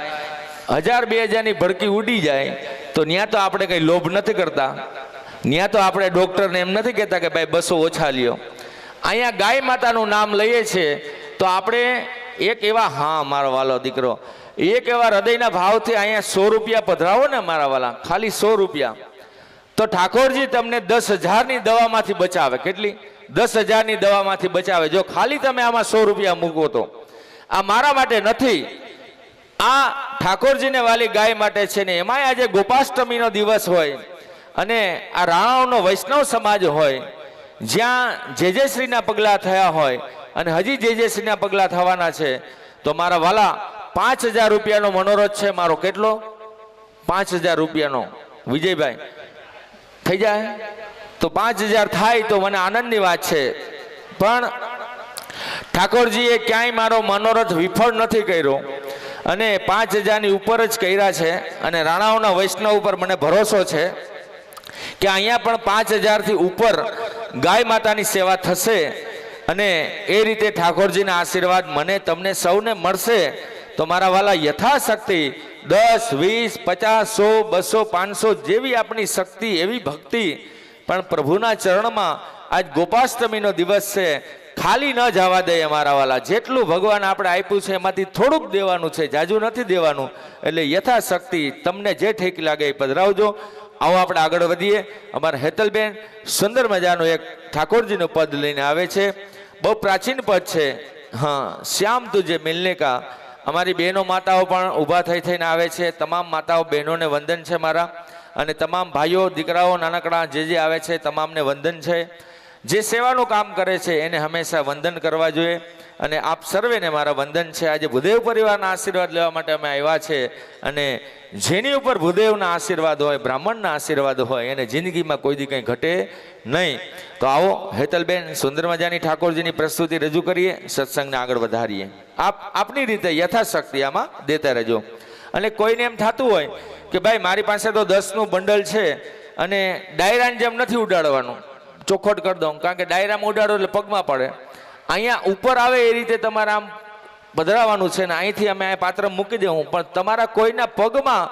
1000-2000ની ભડકી ઉડી જાય. તો ત્યાં તો આપણે કંઈ લોભ નથી કરતા, ત્યાં તો આપણે ડોક્ટરને એમ નથી કહેતા કે ભાઈ 200 ઓછા લ્યો. અહીંયા ગાય માતાનું નામ લઈએ છીએ તો આપણે એક એવા, હા મારો વાલો દીકરો, એક એવા હૃદયના ભાવથી અહીંયા 100 રૂપિયા પધરાવો ને મારા વાલા, ખાલી 100 રૂપિયા, તો ઠાકોરજી તમને 10,000ની દવામાંથી બચાવે. કેટલી? 10,000ની દવામાંથી બચાવે. જો ખાલી તમે આમાં 100 રૂપિયા મૂકો તો. આ મારા માટે નથી, આ ઠાકોરજીને વાલી ગાય માટે છે ને. એમાંય આજે ગોપાષ્ટમીનો દિવસ હોય અને આ રાણાઓનો વૈષ્ણવ સમાજ હોય, જ્યાં જે શ્રીના પગલાં થયા હોય અને હજી જે શ્રીના પગલાં થવાના છે. તો મારા વાલા 5,000 રૂપિયાનો મનોરથ છે મારો. કેટલો? 5,000 રૂપિયાનો. વિજયભાઈ થઈ જાય તો 5,000 થાય તો મને આનંદની વાત છે. પણ ઠાકોરજીએ ક્યાંય મારો મનોરથ વિફળ નથી કર્યો અને 5,000ની ઉપર જ કર્યા છે. અને રાણાઓના વૈષ્ણવ ઉપર મને ભરોસો છે કે અહીંયા પણ 5,000થી ઉપર ગાય માતાની સેવા થશે અને એ રીતે ઠાકોરજીના આશીર્વાદ મને તમને સૌને મળશે. તો મારા વાલા યથાશક્તિ 10, 20, 50, 100, 200, 500 જેવી આપણી શક્તિ એવી ભક્તિ, પણ પ્રભુના ચરણમાં આજ ગોપાષ્ટમીનો દિવસ છે, ખાલી ન જવા દે મારા વાલા. જેટલું ભગવાન આપણે આપ્યું છે એમાંથી થોડુંક દેવાનું છે, જાજુ નથી દેવાનું. એટલે યથાશક્તિ તમને જે ઠીક લાગે એ પધરાવજો. આવો આપણે આગળ વધીએ. અમારા હેતલબેન સુંદર મજાનું એક ઠાકોરજીનું પદ લઈને આવે છે, બહુ પ્રાચીન પદ છે. હા શ્યામ તુજે મિલને કા. અમારી બહેનો માતાઓ પણ ઊભા થઈને આવે છે. તમામ માતાઓ બહેનોને વંદન છે મારા, અને તમામ ભાઈઓ દીકરાઓ નાનકડા જે આવે છે તમામને વંદન છે. જે સેવાનું કામ કરે છે એને હંમેશા વંદન કરવા જોઈએ. અને આપ સર્વેને મારા વંદન છે. આજે ભૂદેવ પરિવારના આશીર્વાદ લેવા માટે અમે આવ્યા છે. અને જેની ઉપર ભૂદેવના આશીર્વાદ હોય, બ્રાહ્મણના આશીર્વાદ હોય, એને જિંદગીમાં કોઈ દી કંઈ ઘટે નહીં. તો આવો હેતલબેન સુંદર મજાની ઠાકોરજીની પ્રસ્તુતિ રજૂ કરીએ, સત્સંગને આગળ વધારીએ. આપની રીતે યથાશક્તિ આમાં દેતા રહેજો. અને કોઈને એમ થતું હોય કે ભાઈ મારી પાસે તો 10નું બંડલ છે અને ડાયરાની જેમ નથી ઉડાડવાનું, ચોખવટ કરી દઉં, કારણ કે ડાયરામાં ઉડાડો એટલે પગમાં પડે. અહીંયા ઉપર આવે એ રીતે તમારે આમ પધરાવાનું છે ને અહીંથી અમે આ પાત્ર મૂકી દેવું. પણ તમારા કોઈના પગમાં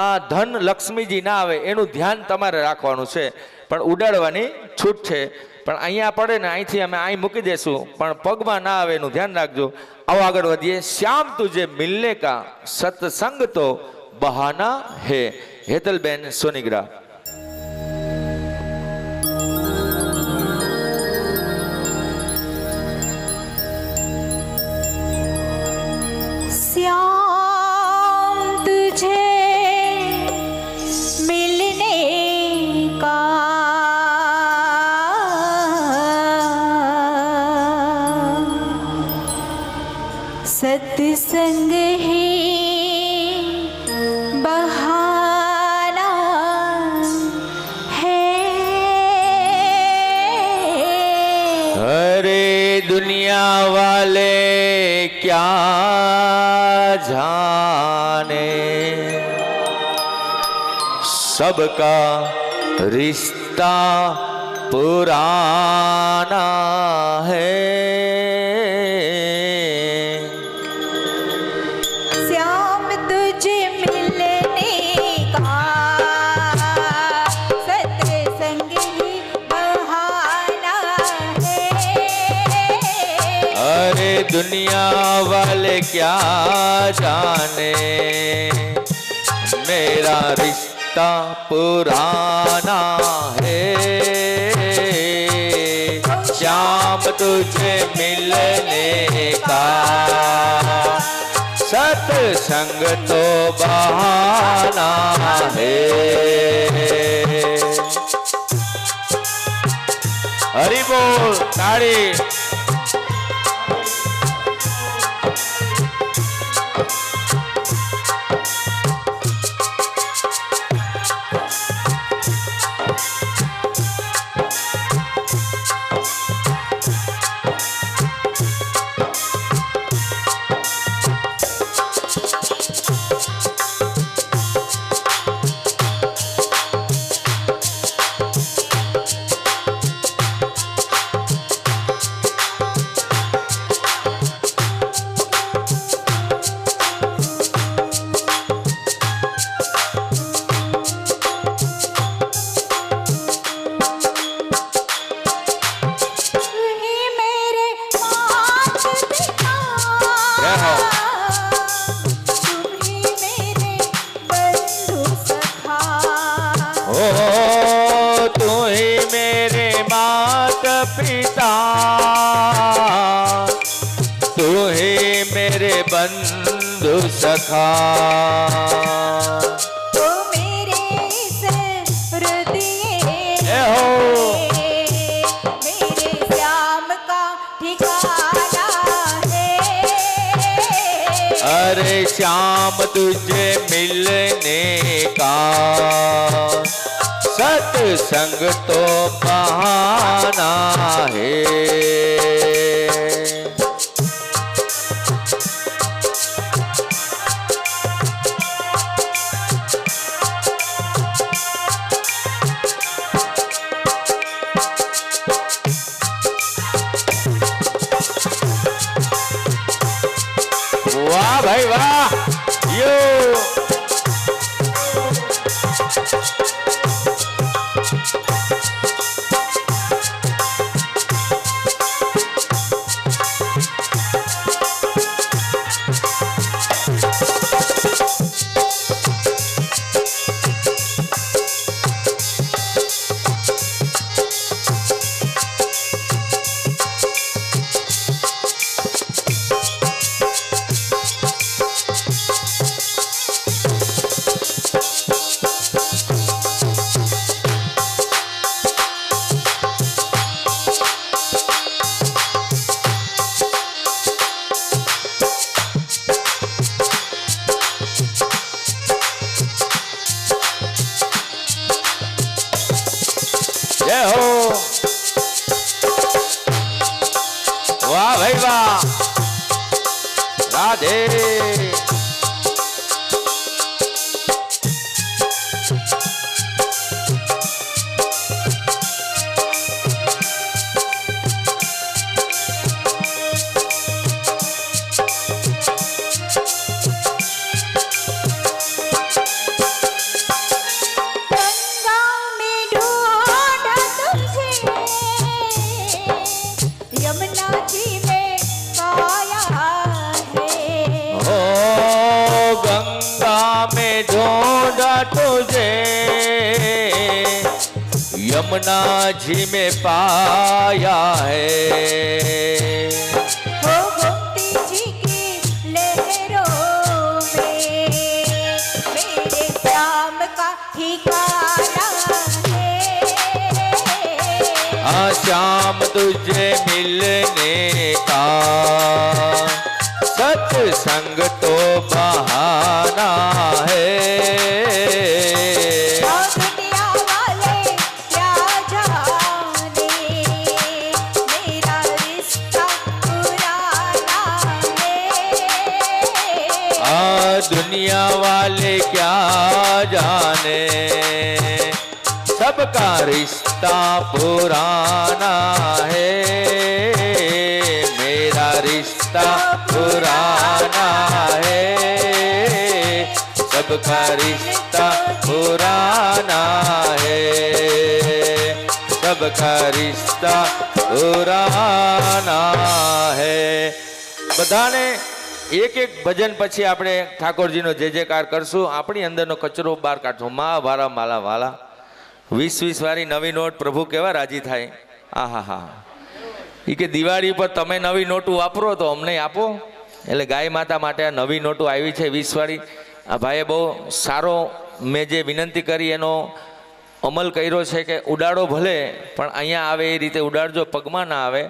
આ ધન લક્ષ્મીજી ના આવે એનું ધ્યાન તમારે રાખવાનું છે, પણ ઉડાડવાની છૂટ છે. પણ અહીંયા પડે ને અહીંથી અમે અહીં મૂકી દેશું, પણ પગમાં ના આવે એનું ધ્યાન રાખજો. આવો આગળ વધીએ. શ્યામ તુજે મિલને કા સત્સંગ તો બહાના હે. હેતલબેન સોનીગ્રા. શ્યામ सत्संग है बहाना है। अरे दुनिया वाले क्या जाने, सबका रिश्ता पुराना है। श्याम तुझे मिलने का सत्संग ही बहाना है। अरे दुनिया वाले क्या जाने, मेरा रिश्ता पुराना है। श्याम तुझे मिलने का सत्संग तो बहाना है। हरि बोल, ताड़ी। पिता तू ही मेरे बंधु सखा, तो मेरे इस हृदय हो मेरे श्याम का ठिकाना है। अरे श्याम तुझे मिलने का सत्संग तो बहाना है। वाह भाई वाह, यो जय हो, वाह भाई वाह, राधे। यमुना जी में पाया है। ओ गंगा में ढूंढा तुझे, यमुना जी में पाया है। हो गोमती जी की लहरों में मेरे श्याम का ठिकाना है। श्याम तुझे मिलने का सत्संग तो बहाना है। और दुनिया वाले क्या जाने, मेरा रिश्ता पुराना है। दुनिया वाले क्या जाने, सबका रिश्ता पुराना है। मेरा रिश्ता पुराना है, सबका रिश्ता पुराना है, सबका रिश्ता पुराना है। બધાને એક એક ભજન પછી આપણે ઠાકોરજીનો જય જયકાર કરશું, આપણી અંદરનો કચરો બહાર કાઢશું. મા ભારા માલા વાલા, 20-20 વાળી નવી નોટ પ્રભુ કેવા રાજી થાય. આહા હા, એ કે દિવાળી પર તમે નવી નોટું વાપરો તો અમને આપો. એટલે ગાય માતા માટે આ નવી નોટો આવી છે 20 વાળી. આ ભાઈએ બહુ સારો મેં જે વિનંતી કરી એનો અમલ કર્યો છે કે ઉડાડો ભલે પણ અહીંયા આવે એ રીતે ઉડાડજો, પગમાં ના આવે.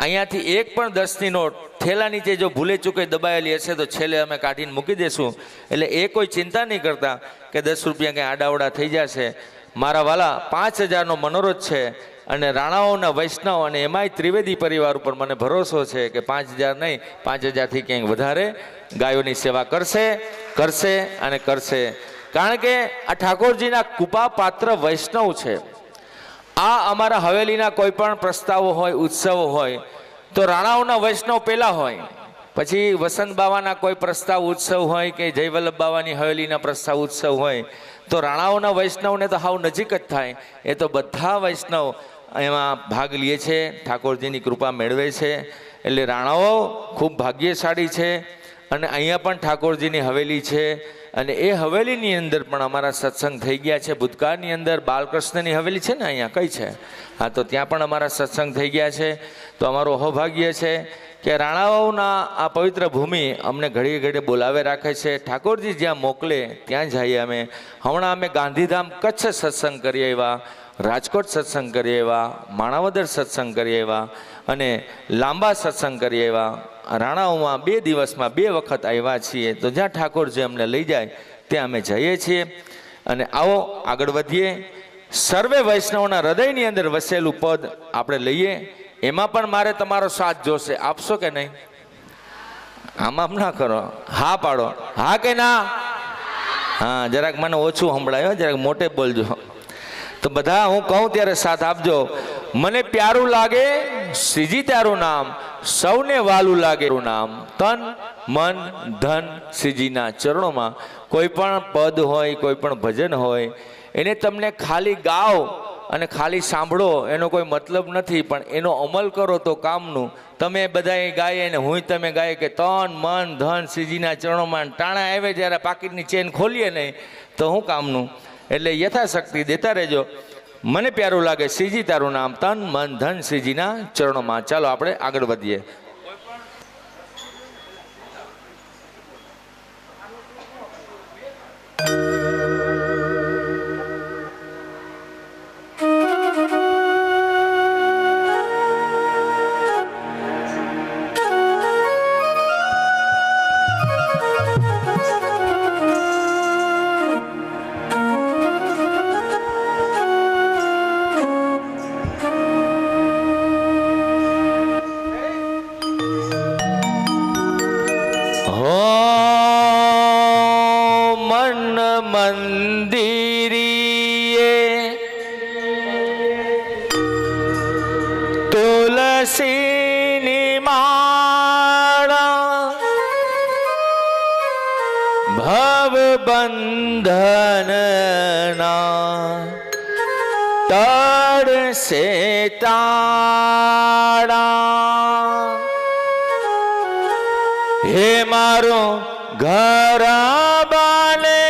અહીંયાથી એક પણ 10ની નોટ થેલા નીચે જો ભૂલે ચૂકે દબાયેલી હશે તો છેલ્લે અમે કાઢીને મૂકી દેશું. એટલે એ કોઈ ચિંતા નહીં કરતા કે 10 રૂપિયા કંઈ આડાવડા થઈ જશે. મારા વાલા 5000નો મનોરથ છે અને રાણાઓના વૈષ્ણવ અને એમાંય ત્રિવેદી પરિવાર ઉપર મને ભરોસો છે કે 5000 નહીં 5000થી ક્યાંક વધારે ગાયોની સેવા કરશે અને કરશે. કારણ કે આ ઠાકોરજીના કૃપા પાત્ર વૈષ્ણવ છે. આ અમારા હવેલીના કોઈ પણ પ્રસ્તાવો હોય, ઉત્સવો હોય તો રાણાઓના વૈષ્ણવ પહેલાં હોય, પછી વસંત બાવાના કોઈ પ્રસ્તાવ ઉત્સવ હોય કે જયવલ્લભ બાવાની હવેલીના પ્રસ્તાવ ઉત્સવ હોય તો રાણાઓના વૈષ્ણવને તો હાવ નજીક જ થાય. એ તો બધા વૈષ્ણવ એમાં ભાગ લે છે, ઠાકોરજીની કૃપા મેળવે છે. એટલે રાણાઓ ખૂબ ભાગ્યશાળી છે. અને અહીંયા પણ ઠાકોરજીની હવેલી છે અને એ હવેલીની અંદર પણ અમારા સત્સંગ થઈ ગયા છે. ભૂતકાળની અંદર બાલકૃષ્ણની હવેલી છે ને અહીંયા કઈ છે, હા, તો ત્યાં પણ અમારા સત્સંગ થઈ ગયા છે. તો અમારું અહોભાગ્ય છે કે રાણાઓના આ પવિત્ર ભૂમિ અમને ઘડીએ ઘડીએ બોલાવે રાખે છે. ઠાકોરજી જ્યાં મોકલે ત્યાં જઈએ અમે. હમણાં અમે ગાંધીધામ કચ્છ સત્સંગ કરીએ એવા, રાજકોટ સત્સંગ કરીએ એવા, માણાવદર સત્સંગ કરીએ એવા અને લાંબા સત્સંગ કરીએ એવા. રાણાઓમાં 2 દિવસમાં 2 વખત આવ્યા છીએ. તો જ્યાં ઠાકોરજી અમને લઈ જાય ત્યાં અમે જઈએ છીએ. અને આવો આગળ વધીએ. સર્વે વૈષ્ણવના હૃદયની અંદર વસેલું પદ આપણે લઈએ. એમાં પણ મારે તમારો સાથ જોશે. આપશો કે નહીં? આમ ના કરો, હા પાડો. હા કે ના? હા, જરાક મને ઓછું સંભળાયો, જરાક મોટે બોલજો. તો બધા હું કહું ત્યારે સાથ આપજો. મને પ્યારું લાગે શ્રીજી તારું નામ, સૌને વાલું લાગે નામ, તન મન ધન શ્રીજીના ચરણોમાં. કોઈ પણ પદ હોય, કોઈ પણ ભજન હોય, એને તમને ખાલી ગાઓ અને ખાલી સાંભળો એનો કોઈ મતલબ નથી, પણ એનો અમલ કરો તો કામનું. તમે બધાએ ગાય ને હું તમે ગાય કે તન મન ધન શ્રીજીના ચરણોમાં, ટાણા આવે જ્યારે પાકીટની ચેન ખોલીએ નહીં તો શું કામનું. એટલે યથાશક્તિ દેતા રહેજો. મને પ્યારું લાગે શ્રીજી તારું નામ, તન મન ધન શ્રીજીના ચરણોમાં. ચાલો આપણે આગળ વધીએ. મંદિરીએ તુલસીની માળા ભવ બંધનના તડસે તાળા. હે મારો ઘર બાને,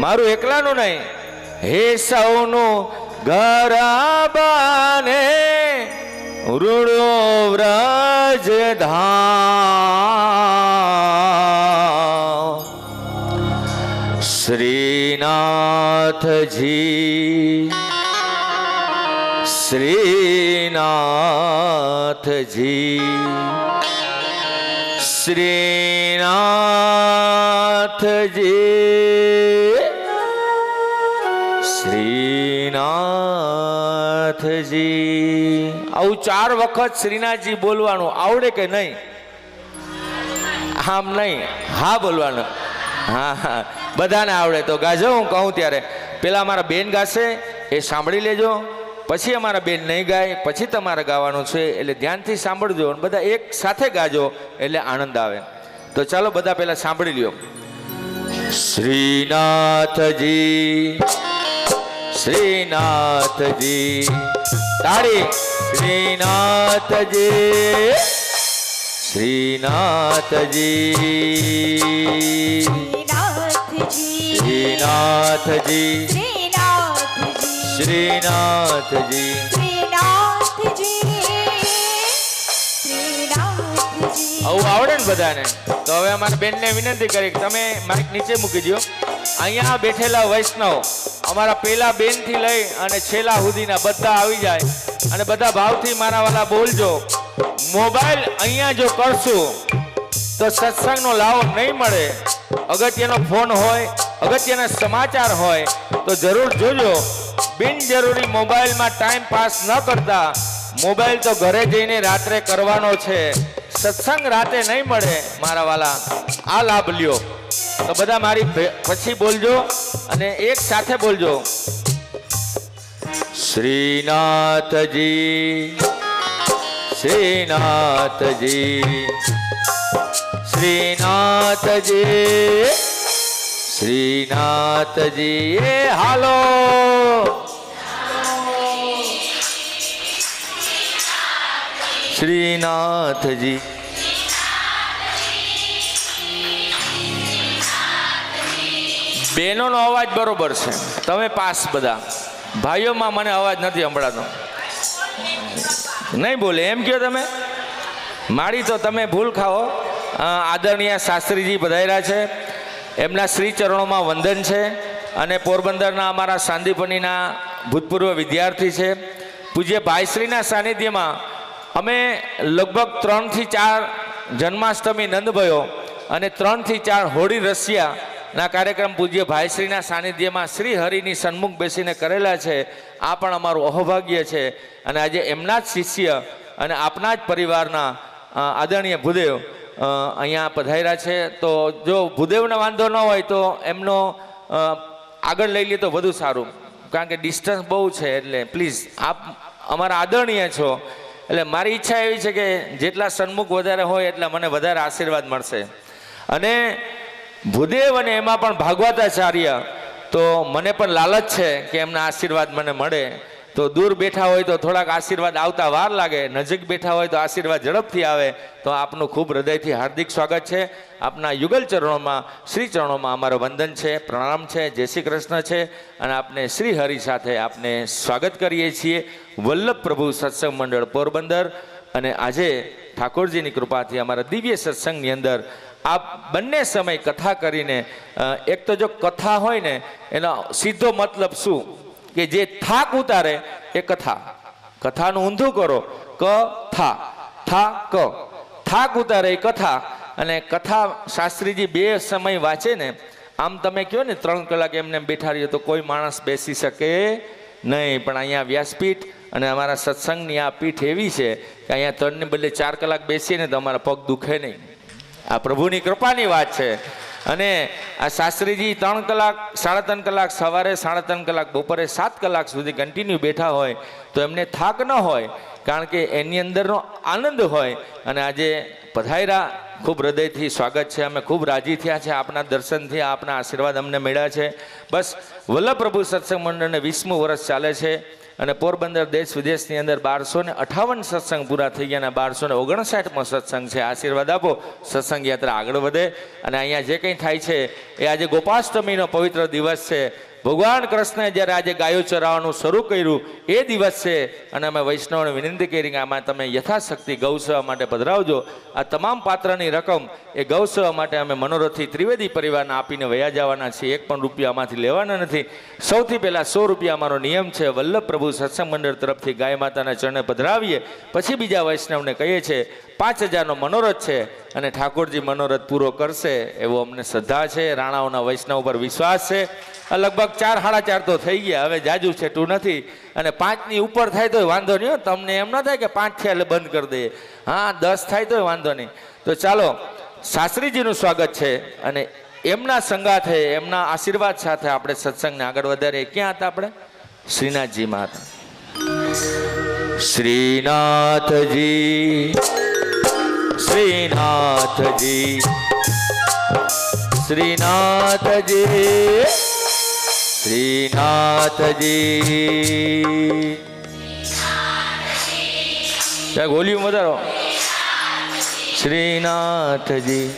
મારું એકલાનું નહીં, હે સૌનું ઘર બાને, રૂડો વ્રજ ધામ. શ્રીનાથજી શ્રીનાથજી શ્રીનાથજી શ્રીનાથજી આવું 4 વખત શ્રીનાથજી બોલવાનું આવડે કે નહીં? આમ નહીં, હા બોલવાનું. હા હા, બધાને આવડે તો ગાજો. હું કહું ત્યારે પેલા અમારા બેન ગાશે, એ સાંભળી લેજો. પછી અમારા બેન નહીં ગાય, પછી તમારે ગાવાનું છે, એટલે ધ્યાનથી સાંભળજો અને બધા એક સાથે ગાજો એટલે આનંદ આવે. તો ચાલો બધા પહેલા સાંભળી લ્યો. શ્રીનાથજી શ્રીનાથજી, તાળી. શ્રીનાથજી શ્રીનાથજી શ્રીનાથજી શ્રીનાથજી. આવું આવડે ને બધાને? તો હવે અમારા બેનને વિનંતી કરી કે તમે માઇક નીચે મૂકી દો. અહીંયા બેઠેલા વૈષ્ણવ અમારા પેલા બેનથી લઈ અને છેલ્લા સુધીના બધા આવી જાય અને બધા ભાવથી મારા વાલા બોલજો. મોબાઈલ અહીંયા જો કરશું તો સત્સંગનો લાવો નહીં મળે. અગત્યનો ફોન હોય, અગત્યના સમાચાર હોય તો જરૂર જોજો. બિનજરૂરી મોબાઈલમાં ટાઈમ પાસ ન કરતા. મોબાઈલ તો ઘરે જઈને રાત્રે કરવાનો છે, સત્સંગ રાતે નહીં મળે મારા વાલા. આ લાભ લ્યો. તો બધા મારી પછી બોલજો અને એક સાથે બોલજો. શ્રીનાથજી શ્રીનાથજી શ્રીનાથજી શ્રીનાથજી. એ હાલો. શ્રીનાથજી બહેનોનો અવાજ બરોબર છે, તમે પાસ બધા. ભાઈઓમાં મને અવાજ નથી સંભળાતો. નહીં બોલે એમ કહો તમે? મારી તો તમે ભૂલ ખાઓ. આદરણીય શાસ્ત્રીજી પધાર્યા છે, એમના શ્રી ચરણોમાં વંદન છે. અને પોરબંદરના અમારા સાંદીપનીના ભૂતપૂર્વ વિદ્યાર્થી છે. પૂજ્ય ભાઈશ્રીના સાનિધ્યમાં અમે લગભગ 3 થી 4 જન્માષ્ટમી નંદભયો અને 3 થી 4 હોળી રસિયાના કાર્યક્રમ પૂજ્ય ભાઈશ્રીના સાનિધ્યમાં શ્રી હરિની સન્મુખ બેસીને કરેલા છે. આ પણ અમારું અહોભાગ્ય છે. અને આજે એમના જ શિષ્ય અને આપના જ પરિવારના આદરણીય ભૂદેવ અહીંયા પધાર્યા છે. તો જો ભૂદેવને વાંધો ન હોય તો એમનો આગળ લઈ લે તો વધુ સારું, કારણ કે ડિસ્ટન્સ બહુ છે. એટલે પ્લીઝ આપ અમારા આદરણીય છો, એટલે મારી ઈચ્છા એવી છે કે જેટલા સન્મુખ વધારે હોય એટલા મને વધારે આશીર્વાદ મળશે. અને ભૂદેવ અને એમાં પણ ભાગવતાચાર્ય, તો મને પણ લાલચ છે કે એમના આશીર્વાદ મને મળે. તો દૂર બેઠા હોય તો થોડાક આશીર્વાદ આવતા વાર લાગે, નજીક બેઠા હોય તો આશીર્વાદ ઝડપથી આવે. તો આપનું ખૂબ હૃદયથી હાર્દિક સ્વાગત છે. આપના યુગલ ચરણોમાં, શ્રી ચરણોમાં અમારો વંદન છે, પ્રણામ છે, જય શ્રી કૃષ્ણ છે. અને આપને શ્રી હરિ સાથે આપને સ્વાગત કરીએ છીએ વલ્લભ પ્રભુ સત્સંગ મંડળ પોરબંદર. અને આજે ઠાકોરજીની કૃપાથી અમારા દિવ્ય સત્સંગની અંદર આ બંને સમય કથા કરીને, એક તો જો કથા હોય ને એનો સીધો મતલબ શું કે જે થાક ઉતારે એ કથા. કથાનું ઊંધું કરો, ક થા, થા ક, થાક ઉતારે એ કથા. અને કથા શાસ્ત્રીજી 2 સમય વાંચે ને, આમ તમે કહો ને 3 કલાક એમને બેઠા રહીએ તો કોઈ માણસ બેસી શકે નહીં. પણ અહીંયા વ્યાસપીઠ અને અમારા સત્સંગની આ પીઠ એવી છે કે અહીંયા 3 ને બદલે 4 કલાક બેસીએ ને તો અમારા પગ દુખે નહીં. આ પ્રભુની કૃપાની વાત છે. અને આ શાસ્ત્રીજી 3 કલાક, 3.5 કલાક સવારે, 3.5 કલાક બપોરે, 7 કલાક સુધી કન્ટિન્યુ બેઠા હોય તો એમને થાક ન હોય, કારણ કે એની અંદરનો આનંદ હોય. અને આજે પધાર્યા, ખૂબ હૃદયથી સ્વાગત છે. અમે ખૂબ રાજી થયા છે આપના દર્શનથી, આપના આશીર્વાદ અમને મળ્યા છે. બસ વલ્લભ પ્રભુ સત્સંગ મંડળને 20મું વર્ષ ચાલે છે. અને પોરબંદર દેશ વિદેશની અંદર 1258 સત્સંગ પૂરા થઈ ગયા અને 1259મો સત્સંગ છે. આશીર્વાદ આપો, સત્સંગ યાત્રા આગળ વધે. અને અહીંયા જે કંઈ થાય છે એ આજે ગોપાષ્ટમીનો પવિત્ર દિવસ છે. ભગવાન કૃષ્ણએ જ્યારે આજે ગાયો ચરાવવાનું શરૂ કર્યું એ દિવસ છે. અને અમે વૈષ્ણવને વિનંતી કરી કે આમાં તમે યથાશક્તિ ગૌસેવા માટે પધરાવજો. આ તમામ પાત્રની રકમ એ ગૌસેવા માટે અમે મનોરથી ત્રિવેદી પરિવારને આપીને વયા જવાના છીએ. 1 પણ રૂપિયા આમાંથી લેવાના નથી. સૌથી પહેલાં 100 રૂપિયા અમારો નિયમ છે. વલ્લભ પ્રભુ સત્સંગ મંડળ તરફથી ગાય માતાના ચરણે પધરાવીએ, પછી બીજા વૈષ્ણવને કહીએ છીએ. 5,000નો મનોરથ છે અને ઠાકોરજી મનોરથ પૂરો કરશે એવો અમને શ્રદ્ધા છે. રાણાઓના વૈષ્ણવ પર વિશ્વાસ છે. લગભગ 4 સાડા 4 તો થઈ ગયા, હવે જાજુ છેટું નથી. અને 5ની ઉપર થાય તો વાંધો નહીં હો. તમને એમ ન થાય કે 5 થયા એટલે બંધ કરી દઈએ. હા, 10 થાય તો વાંધો નહીં. તો ચાલો, શાસ્ત્રીજીનું સ્વાગત છે અને એમના સંગાથે એમના આશીર્વાદ સાથે આપણે સત્સંગને આગળ વધારીએ. ક્યાં હતા આપણે? શ્રીનાથજીમાં હતા. શ્રીનાથજી, શ્રીનાથજી, શ્રીનાથજી, શ્રીનાથજી. ત્યાં ગોલિયું વધારો. શ્રીનાથજી.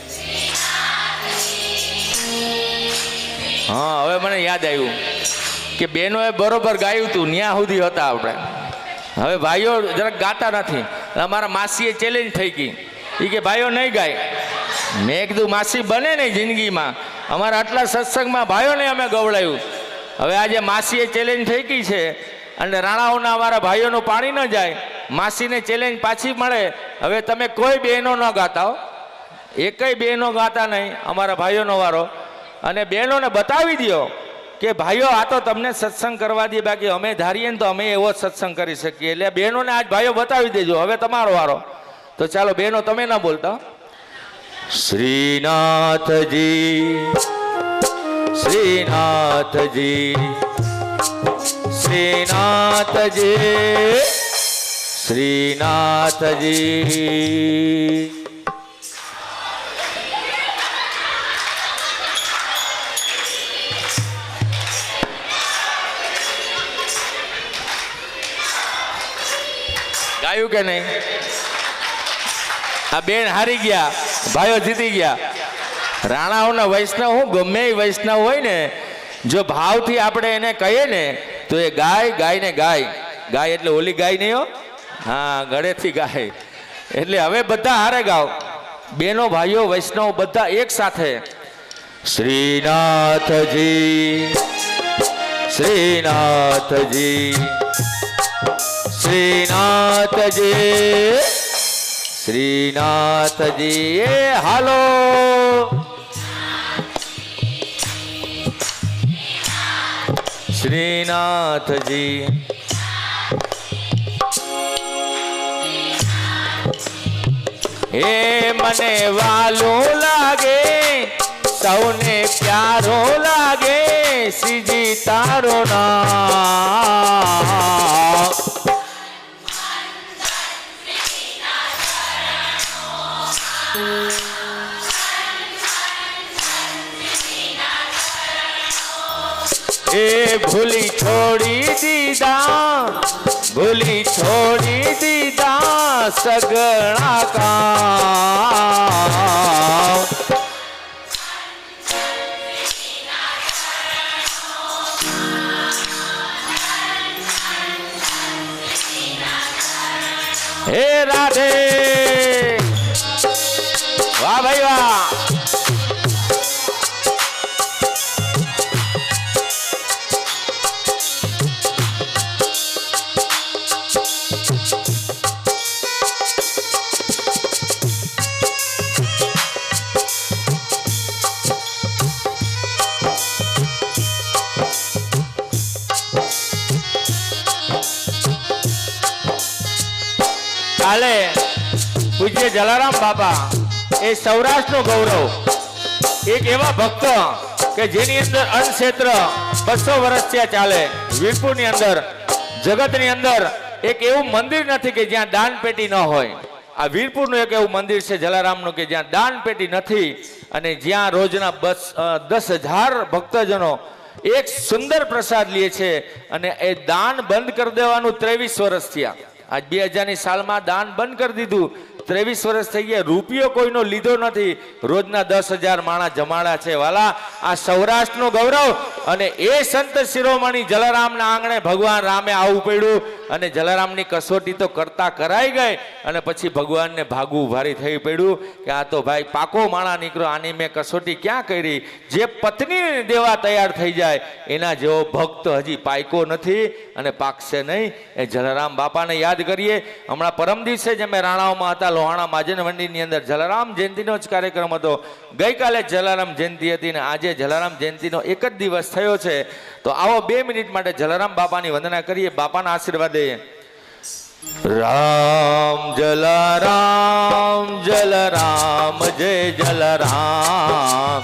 હા, હવે મને યાદ આવ્યું કે બહેનોએ બરોબર ગાયું હતું, ન્યા સુધી હતા આપણે. હવે ભાઈઓ જરાક ગાતા નથી. અમારા માસીએ ચેલેન્જ થઈ ગઈ, એ કે ભાઈઓ નહીં ગાય. મેં કીધું માસી બને ને જિંદગીમાં, અમારા આટલા સત્સંગમાં ભાઈઓને અમે ગવડાવ્યું. હવે આજે માસીએ ચેલેન્જ થઈ ગઈ છે અને રાણાઓના અમારા ભાઈઓનું પાણી ન જાય. માસીને ચેલેન્જ પાછી મળે. હવે તમે કોઈ બહેનો ન ગાતા હો, એકેય બહેનો ગાતા નહીં, અમારા ભાઈઓનો વારો. અને બહેનોને બતાવી દો કે ભાઈઓ આ તો તમને સત્સંગ કરવા દે, બાકી અમે ધારીએ ને તો અમે એવો જ સત્સંગ કરી શકીએ. એટલે બહેનોને આજ ભાઈઓ બતાવી દેજો, હવે તમારો વારો. તો ચાલો બહેનો, તમે ના બોલતા. શ્રીનાથજી, શ્રીનાથજી, શ્રીનાથજી, શ્રીનાથજી. ગાયું કે નહીં? આ બેન હારી ગયા, ભાઈઓ જીતી ગયા. રાણાઓના વૈષ્ણવ, હું ગમે એ વૈષ્ણવ હોય ને, જો ભાવથી આપણે એને કહીએ ને તો એ ગાય, ગાય ને ગાય. ગાય એટલે ઓલી ગાય નહીં હો, હા, ગળેથી ગાય. એટલે હવે બધા હારે ગાવ, બેનો ભાઈઓ વૈષ્ણવ બધા એક સાથે. શ્રીનાથજી, શ્રીનાથજી, શ્રીનાથજી, શ્રીનાથજી. એ હાલો. શ્રીનાથજી. એ મને વાલું લાગે, સૌને પ્યારો લાગે, શ્રીજી તારો નામ. એ ભૂલી છોડી દીધા, ભૂલી છોડી દીધા સગળા કામ. હે રાધે, વાહ ભાઈ વાહ. કાલે પૂજ્ય જલારામ બાપા, એ સૌરાષ્ટ્રનું ગૌરવ, એક એવા ભક્ત કે જેની અંદર અન્નક્ષેત્ર 200 વર્ષ ત્યાં ચાલે. વીરપુરની અંદર, જગતની અંદર એક એવું મંદિર નથી કે જ્યાં દાન પેટી ન હોય. આ વીરપુરનું એક એવું મંદિર છે જલારામનું કે જ્યાં દાન પેટી નથી અને જ્યાં રોજના 10,000 ભક્તજનો એક સુંદર પ્રસાદ લે છે. અને એ દાન બંધ કરી દેવાનું 23 વર્ષ થયા. આજ 2000ની સાલમાં દાન બંધ કરી દીધું. 23 વર્ષ થઈ ગયા, રૂપિયો કોઈનો લીધો નથી. રોજના 10,000 માણસ જમાડા છે. વાલા, આ સૌરાષ્ટ્રનું ગૌરવ. અને એ સંત શિરોમણી જલારામના આંગણે ભગવાન રામે આવવું પડ્યું અને જલારામની કસોટી તો કરતા કરાઈ ગઈ અને પછી ભગવાનને ભાગવું ભારી થઈ પડ્યું કે આ તો ભાઈ પાકો માણા નીકળ્યો, આની મેં કસોટી ક્યાં કરી? જે પત્નીને દેવા તૈયાર થઈ જાય એના જેવો ભક્ત હજી પાયકો નથી અને પાકશે નહીં. એ જલારામ બાપાને યાદ કરીએ. હમણાં પરમ દિવસે જ અમે રાણાઓમાં હતા, લોહાણા માજન મંદિરની અંદર જલારામ જયંતિનો જ કાર્યક્રમ હતો. ગઈકાલે જલારામ જયંતિ હતી ને આજે જલારામ જયંતિનો એક જ દિવસ થયો છે. તો આવો 2 મિનિટ માટે જલારામ બાપાની વંદના કરીએ, બાપાના આશીર્વાદ લઈએ. રામ જલારામ જલારામ જય જલારામ,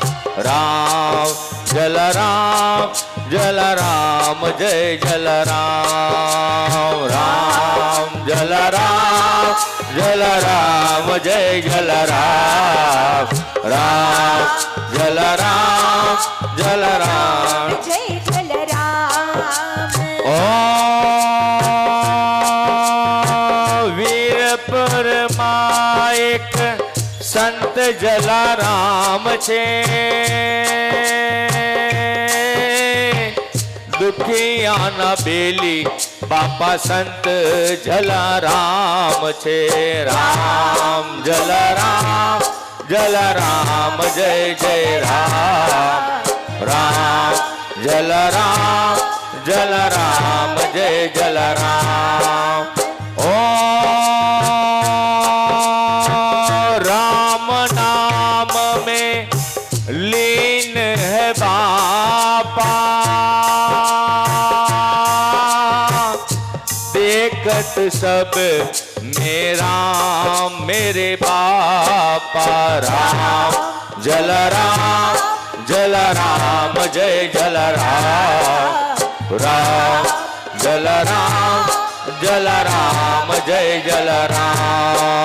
રામ જલારામ જલારામ જય જલારામ, રામ જલારામ જલારામ જય જલારામ, રામ જલારામ જલારામ જય જલરામ. ઓ વીર પરમાં એક સંત જલારામ છે, દુખિયાના બેલી બાપા સંત જલારામ છે. રામ જલારામ જલારામ જય જય રામ, રામ જલારામ જલારામ જય જલારામ. ઓ રામ નામ में लीन है बापा, देखत सब मेरा मेरे बापा. राम जलाराम जलाराम जय जलाराम, राम जलाराम जलाराम जय जलाराम.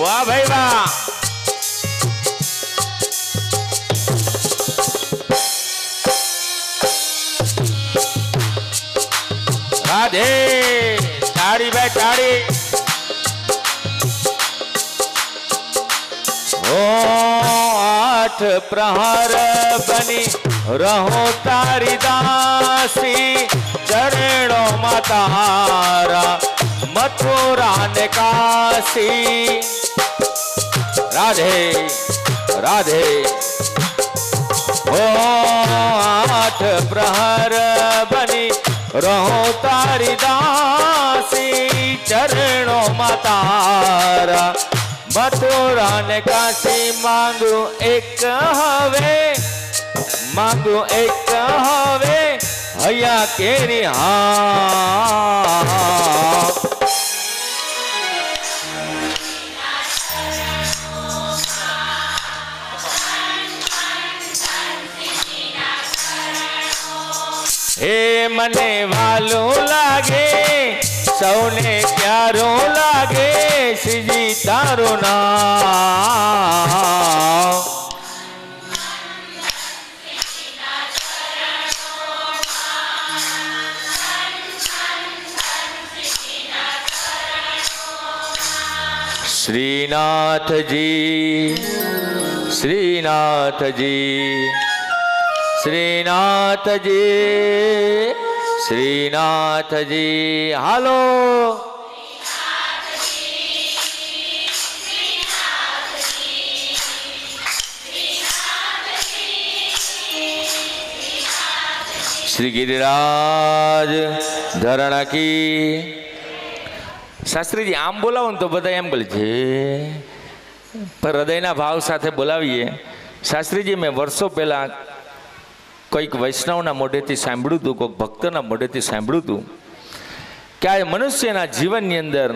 વાહ ભાઈ વાહ. રાધે તાળી ભાઈ તાળી. ઓ 8 પ્રહર બની રહો તારી દાસી, ચરણો માં તારા મથુરા ને કાશી. રાધે રાધે. ઓ 8 પ્રહર બની રહો તારી દાસી, ચરણો માં તારા મથુરા ને કાશી. માંગુ એક હવે, માંગુ એક હવે, હૈયા કેરી હા. હે મને વાલું લાગે, સૌને પ્યારું લાગે, શ્રીજી તારું નામ. શ્રીનાથજી શ્રીનાથજી શ્રીનાથજી શ્રીનાથજી. હાલો શ્રી ગિરિરાજ ધરણ કી. શાસ્ત્રીજી આમ બોલાવો ને તો બધા એમ બોલે છે, પણ હૃદયના ભાવ સાથે બોલાવીએ. શાસ્ત્રીજી મેં વર્ષો પહેલાં કોઈક વૈષ્ણવના મોઢેથી સાંભળ્યું હતું, કોઈક ભક્તના મોઢેથી સાંભળ્યું હતું કે આ મનુષ્યના જીવનની અંદર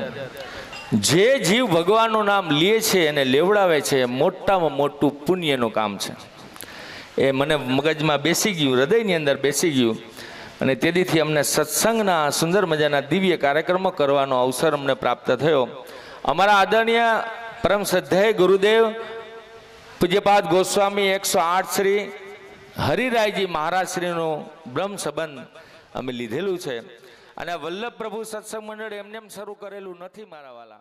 જે જીવ ભગવાનનું નામ લે છે અને લેવડાવે છે મોટામાં મોટું પુણ્યનું કામ છે. એ મને મગજમાં બેસી ગયું, હૃદયની અંદર બેસી ગયું. અને તેથી અમને સત્સંગના સુંદર મજાના દિવ્ય કાર્યક્રમો કરવાનો અવસર અમને પ્રાપ્ત થયો. અમારા આદરણીય પરમ શ્રદ્ધેય ગુરુદેવ પૂજ્યપાદ ગોસ્વામી 108 શ્રી હરિરાયજી મહારાજ શ્રીનું બ્રહ્મ સંબંધ અમે લીધેલું છે. અને વલ્લભ પ્રભુ સત્સંગ મંડળ એમને શરૂ કરેલું નથી મારા વાલા.